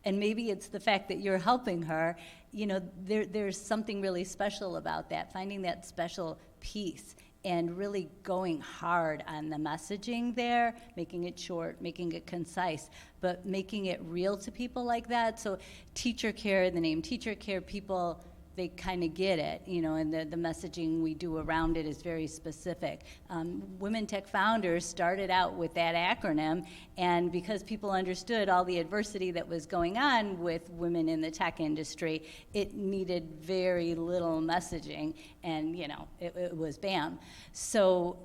and maybe it's the fact that you're helping her, you know, there's something really special about that, finding that special piece and really going hard on the messaging there, making it short, making it concise, but making it real to people like that. So TeacherCare, the name TeacherCare, people, they kind of get it, you know, and the messaging we do around it is very specific. Women Tech Founders started out with that acronym, and because people understood all the adversity that was going on with women in the tech industry, it needed very little messaging, and, you know, it was BAM. So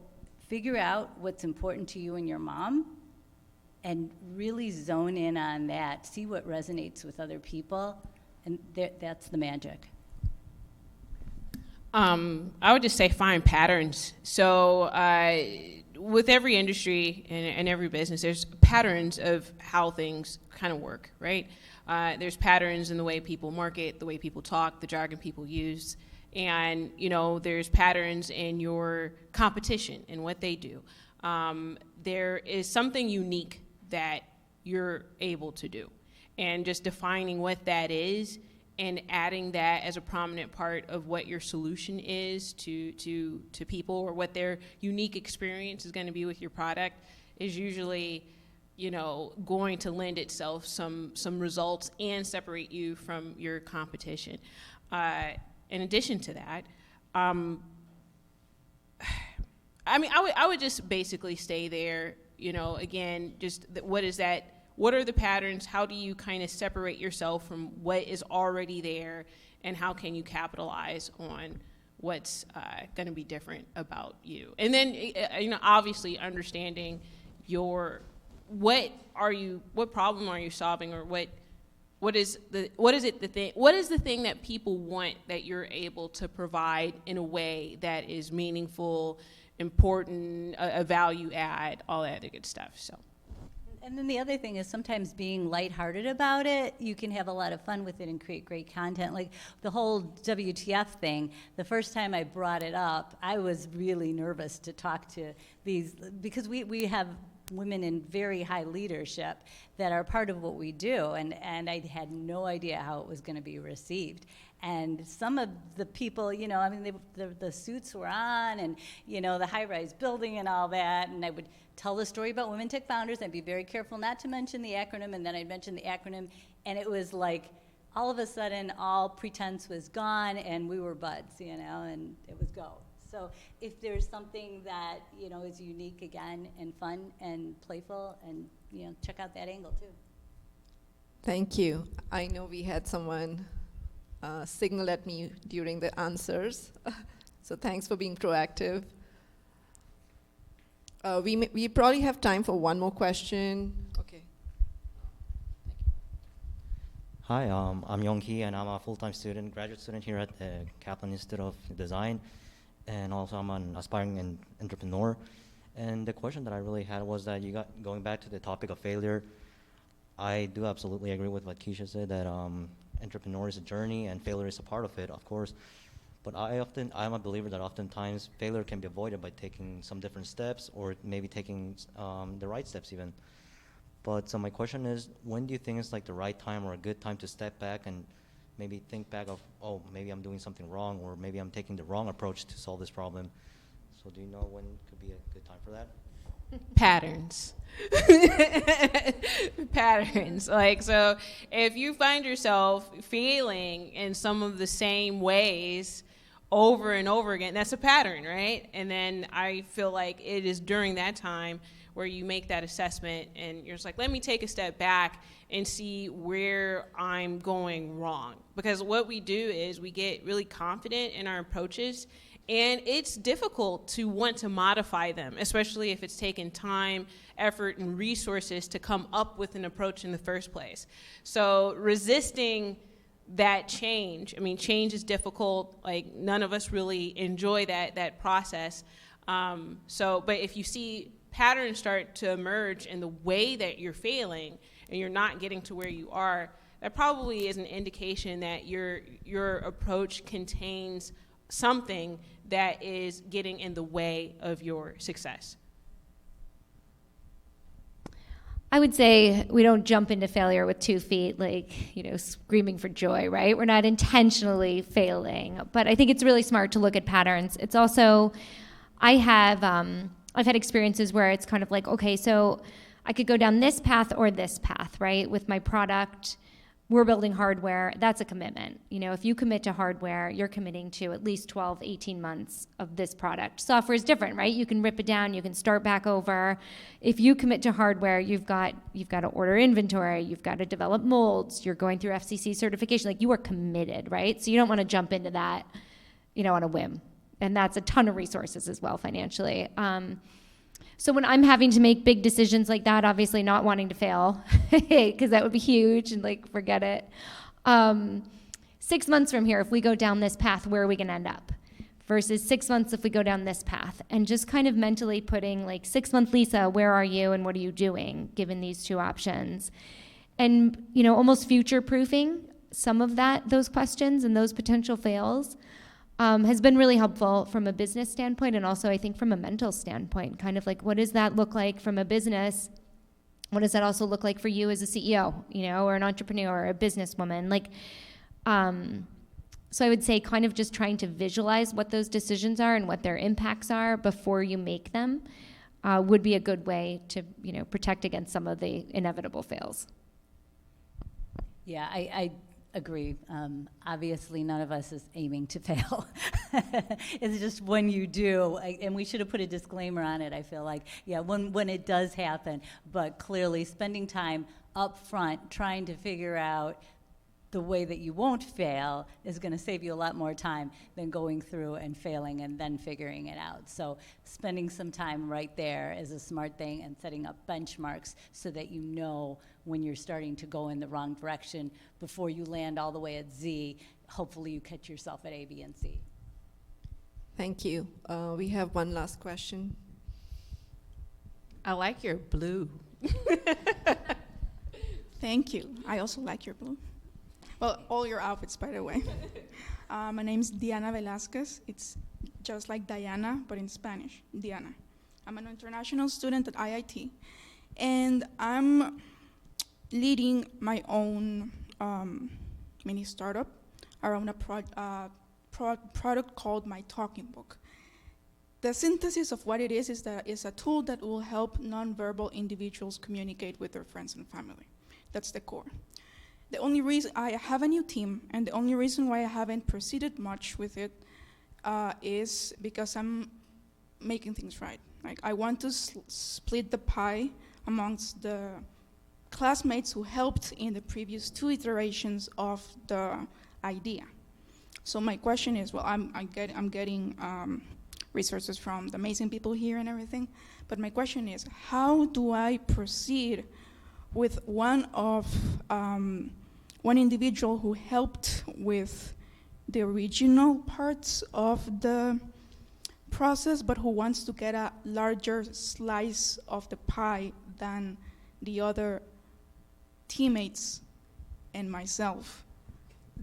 figure out what's important to you and your mom, and really zone in on that. See what resonates with other people, and that's the magic. I would just say find patterns. So with every industry and every business, there's patterns of how things kind of work, right? There's patterns in the way people market, the way people talk, the jargon people use. And, you know, there's patterns in your competition and what they do. There is something unique that you're able to do. And just defining what that is and adding that as a prominent part of what your solution is to people, or what their unique experience is going to be with your product, is usually, you know, going to lend itself some results and separate you from your competition. In addition to that, I mean, I would just basically stay there, you know, again, just what is that? What are the patterns? How do you kind of separate yourself from what is already there, and how can you capitalize on what's going to be different about you? And then, you know, obviously understanding what problem are you solving, or what is the thing that people want that you're able to provide in a way that is meaningful, important, a value add, all that other good stuff. So. And then the other thing is sometimes being lighthearted about it, you can have a lot of fun with it and create great content. Like the whole WTF thing, the first time I brought it up, I was really nervous to talk to these, because we have women in very high leadership that are part of what we do, and I had no idea how it was going to be received. And some of the people, you know, I mean, the suits were on, and, you know, the high-rise building and all that, and I would tell the story about Women Tech Founders. I'd be very careful not to mention the acronym, and then I'd mention the acronym, and it was like all of a sudden all pretense was gone, and we were buds, you know, and it was go. So if there's something that, you know, is unique again and fun and playful, and, you know, check out that angle too. Thank you. I know we had someone signal at me during the answers, so thanks for being proactive. We probably have time for one more question. Okay. Hi, I'm Yong-Hee, and I'm a full-time student, graduate student here at the Kaplan Institute of Design, and also I'm an aspiring entrepreneur. And the question that I really had was that going back to the topic of failure, I do absolutely agree with what Keisha said, that entrepreneur is a journey and failure is a part of it, of course. But I'm a believer that oftentimes failure can be avoided by taking some different steps, or maybe taking the right steps even. But so my question is, when do you think is like the right time or a good time to step back and maybe think back of, oh, maybe I'm doing something wrong, or maybe I'm taking the wrong approach to solve this problem? So do you know when could be a good time for that? Patterns. Patterns. Like, so if you find yourself failing in some of the same ways over and over again, that's a pattern, right? And then I feel like it is during that time where you make that assessment and you're just like, let me take a step back and see where I'm going wrong. Because what we do is we get really confident in our approaches, and it's difficult to want to modify them, especially if it's taken time, effort, and resources to come up with an approach in the first place. So resisting that change, I mean, change is difficult. Like, none of us really enjoy that process. But if you see patterns start to emerge in the way that you're failing and you're not getting to where you are, that probably is an indication that your approach contains something that is getting in the way of your success. I would say we don't jump into failure with 2 feet, screaming for joy, right? We're not intentionally failing, but I think it's really smart to look at patterns. It's also, I've had experiences where it's kind of like, okay, so I could go down this path or this path, right? With my product, we're building hardware, that's a commitment. If you commit to hardware, you're committing to at least 12, 18 months of this product. Software is different, right? You can rip it down, you can start back over. If you commit to hardware, you've got to order inventory, you've got to develop molds, you're going through FCC certification, you are committed, right? So you don't want to jump into that, on a whim. And that's a ton of resources as well financially. So when I'm having to make big decisions like that, obviously not wanting to fail, because that would be huge and forget it. 6 months from here, if we go down this path, where are we going to end up? Versus 6 months if we go down this path. And just kind of mentally putting 6-month Lisa, where are you and what are you doing, given these 2 options? And, almost future-proofing some of those questions and those potential fails. Has been really helpful from a business standpoint and also I think from a mental standpoint, kind of what does that look like from a business? What does that also look like for you as a CEO, or an entrepreneur or a businesswoman? So I would say kind of just trying to visualize what those decisions are and what their impacts are before you make them would be a good way to, protect against some of the inevitable fails. Yeah, I agree. Obviously, none of us is aiming to fail. It's just when you do, and we should have put a disclaimer on it, I feel like, when it does happen, but clearly spending time up front trying to figure out the way that you won't fail is going to save you a lot more time than going through and failing and then figuring it out. So spending some time right there is a smart thing, and setting up benchmarks so that you know when you're starting to go in the wrong direction before you land all the way at Z. Hopefully you catch yourself at A, B, and C. Thank you. We have one last question. I like your blue. Thank you. I also like your blue. Well, all your outfits, by the way. My name's Diana Velazquez. It's just like Diana, but in Spanish, Diana. I'm an international student at IIT, and I'm leading my own mini startup around a product called My Talking Book. The synthesis of what it is that it's a tool that will help nonverbal individuals communicate with their friends and family. That's the core. The only reason I have a new team, and the only reason why I haven't proceeded much with it is because I'm making things right. I want to split the pie amongst the classmates who helped in the previous 2 iterations of the idea. So my question is, well, I'm getting resources from the amazing people here and everything, but my question is, how do I proceed with one individual who helped with the original parts of the process, but who wants to get a larger slice of the pie than the other teammates and myself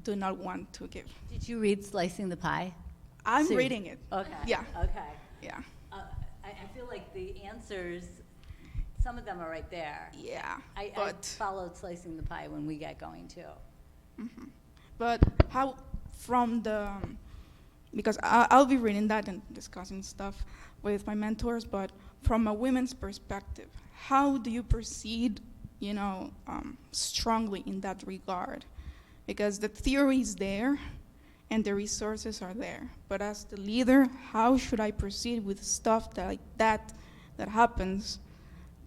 do not want to give. Did you read Slicing the Pie? I'm reading it. Okay. Yeah. Okay. Yeah. I feel like the answers, some of them are right there. Yeah. I followed Slicing the Pie when we got going too. Mm-hmm. But how because I'll be reading that and discussing stuff with my mentors, but from a women's perspective, how do you proceed, strongly in that regard? Because the theory is there and the resources are there. But as the leader, how should I proceed with stuff that happens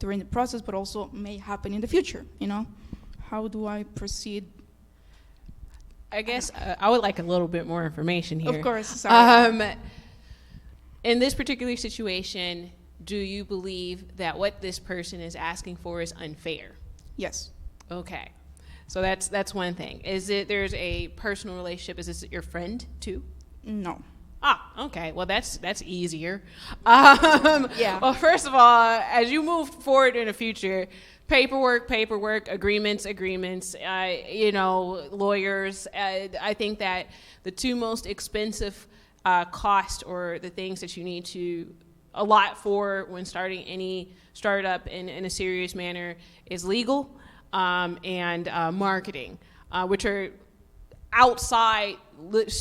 during the process, but also may happen in the future, How do I proceed? I guess I would like a little bit more information here. Of course, sorry. In this particular situation, do you believe that what this person is asking for is unfair? Yes. Okay. So that's one thing. Is it there's a personal relationship? Is this your friend too? No. Okay. Well, that's easier. Yeah. Well, first of all, as you move forward in the future, paperwork, agreements, lawyers. I think that the two most expensive cost, or the things that you need to allot for when starting any startup in a serious manner, is legal and marketing, which are outside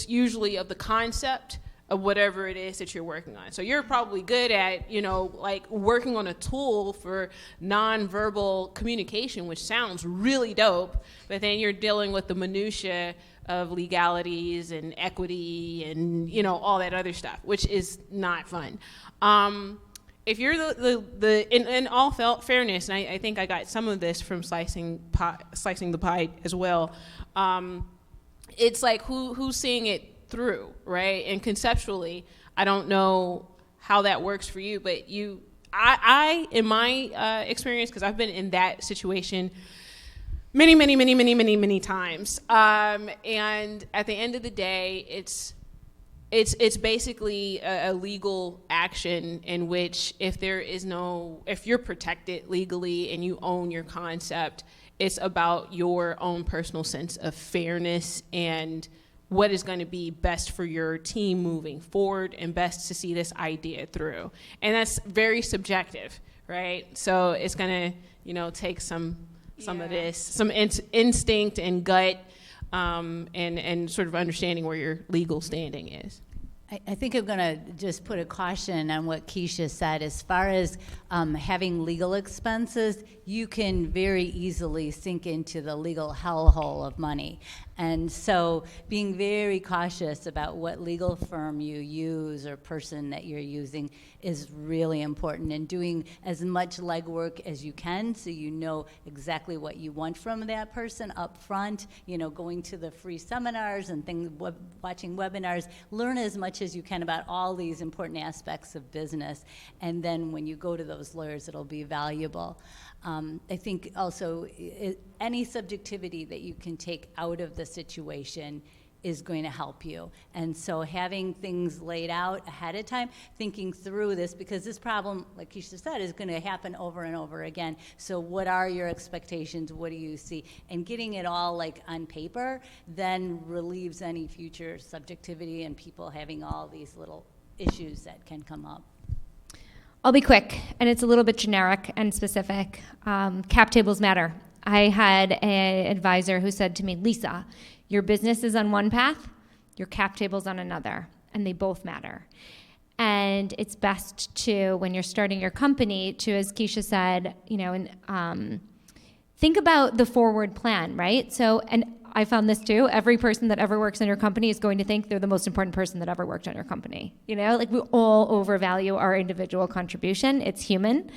usually of the concept of whatever it is that you're working on. So you're probably good at, like working on a tool for nonverbal communication, which sounds really dope, but then you're dealing with the minutia of legalities and equity and, all that other stuff, which is not fun. If you're in all fairness, and I think I got some of this from slicing the pie as well, it's like who's seeing it through, right? And conceptually, I don't know how that works for you, but I in my experience, because I've been in that situation many times, and at the end of the day, it's basically a legal action in which if you're protected legally and you own your concept, it's about your own personal sense of fairness and what is going to be best for your team moving forward and best to see this idea through. And that's very subjective, right? So it's going to, take some of this, some instinct and gut, and sort of understanding where your legal standing is. I think I'm going to just put a caution on what Keisha said. As far as having legal expenses, you can very easily sink into the legal hellhole of money. And so being very cautious about what legal firm you use or person that you're using is really important, and doing as much legwork as you can so you know exactly what you want from that person up front, going to the free seminars and things, watching webinars, learn as much as you can about all these important aspects of business, and then when you go to those lawyers, it'll be valuable. I think also any subjectivity that you can take out of the situation is going to help you. And so having things laid out ahead of time, thinking through this, because this problem, like Keisha said, is going to happen over and over again. So what are your expectations? What do you see? And getting it all like on paper then relieves any future subjectivity and people having all these little issues that can come up. I'll be quick, and it's a little bit generic and specific. Cap tables matter. I had an advisor who said to me, Lisa, your business is on one path, your cap table's on another, and they both matter. And it's best to, when you're starting your company, to, as Keisha said, think about the forward plan, right? So, and I found this too, every person that ever works in your company is going to think they're the most important person that ever worked on your company. Like we all overvalue our individual contribution. It's human.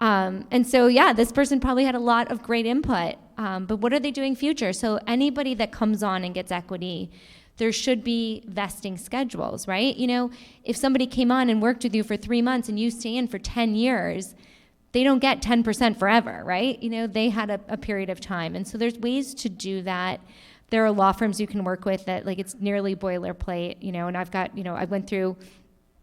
And so, this person probably had a lot of great input, but what are they doing future? So anybody that comes on and gets equity, there should be vesting schedules, right? If somebody came on and worked with you for 3 months and you stay in for 10 years, they don't get 10% forever, right? They had a period of time. And so there's ways to do that. There are law firms you can work with that, like, it's nearly boilerplate, and I've got, I went through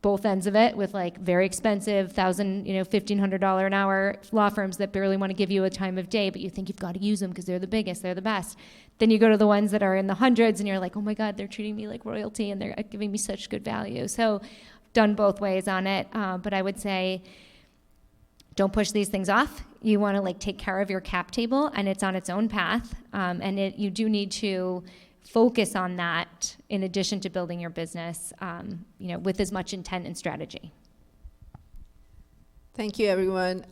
both ends of it with like very expensive $1,000, $1,500 an hour law firms that barely want to give you a time of day, but you think you've got to use them because they're the biggest, they're the best. Then you go to the ones that are in the hundreds and you're like, oh my God, they're treating me like royalty and they're giving me such good value. So done both ways on it, but I would say don't push these things off. You want to take care of your cap table, and it's on its own path, and you do need to focus on that in addition to building your business, with as much intent and strategy. Thank you, everyone.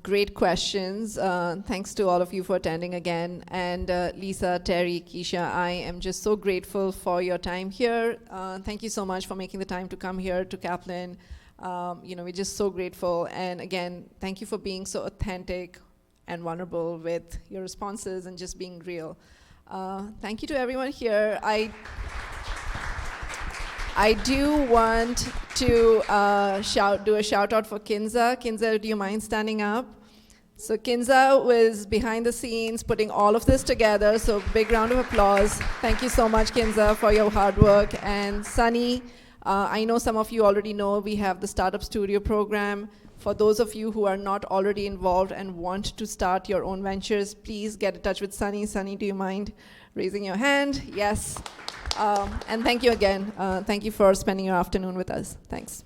Great questions. Thanks to all of you for attending again. And Lisa, Terri, Keisha, I am just so grateful for your time here. Thank you so much for making the time to come here to Kaplan. We're just so grateful. And again, thank you for being so authentic and vulnerable with your responses and just being real. Thank you to everyone here. I do want to do a shout out for Kinza. Kinza, do you mind standing up? So Kinza was behind the scenes putting all of this together, so big round of applause. Thank you so much, Kinza, for your hard work. And Sunny, I know some of you already know we have the Startup Studio program. For those of you who are not already involved and want to start your own ventures, please get in touch with Sunny. Sunny, do you mind raising your hand? Yes. And thank you again. Thank you for spending your afternoon with us. Thanks.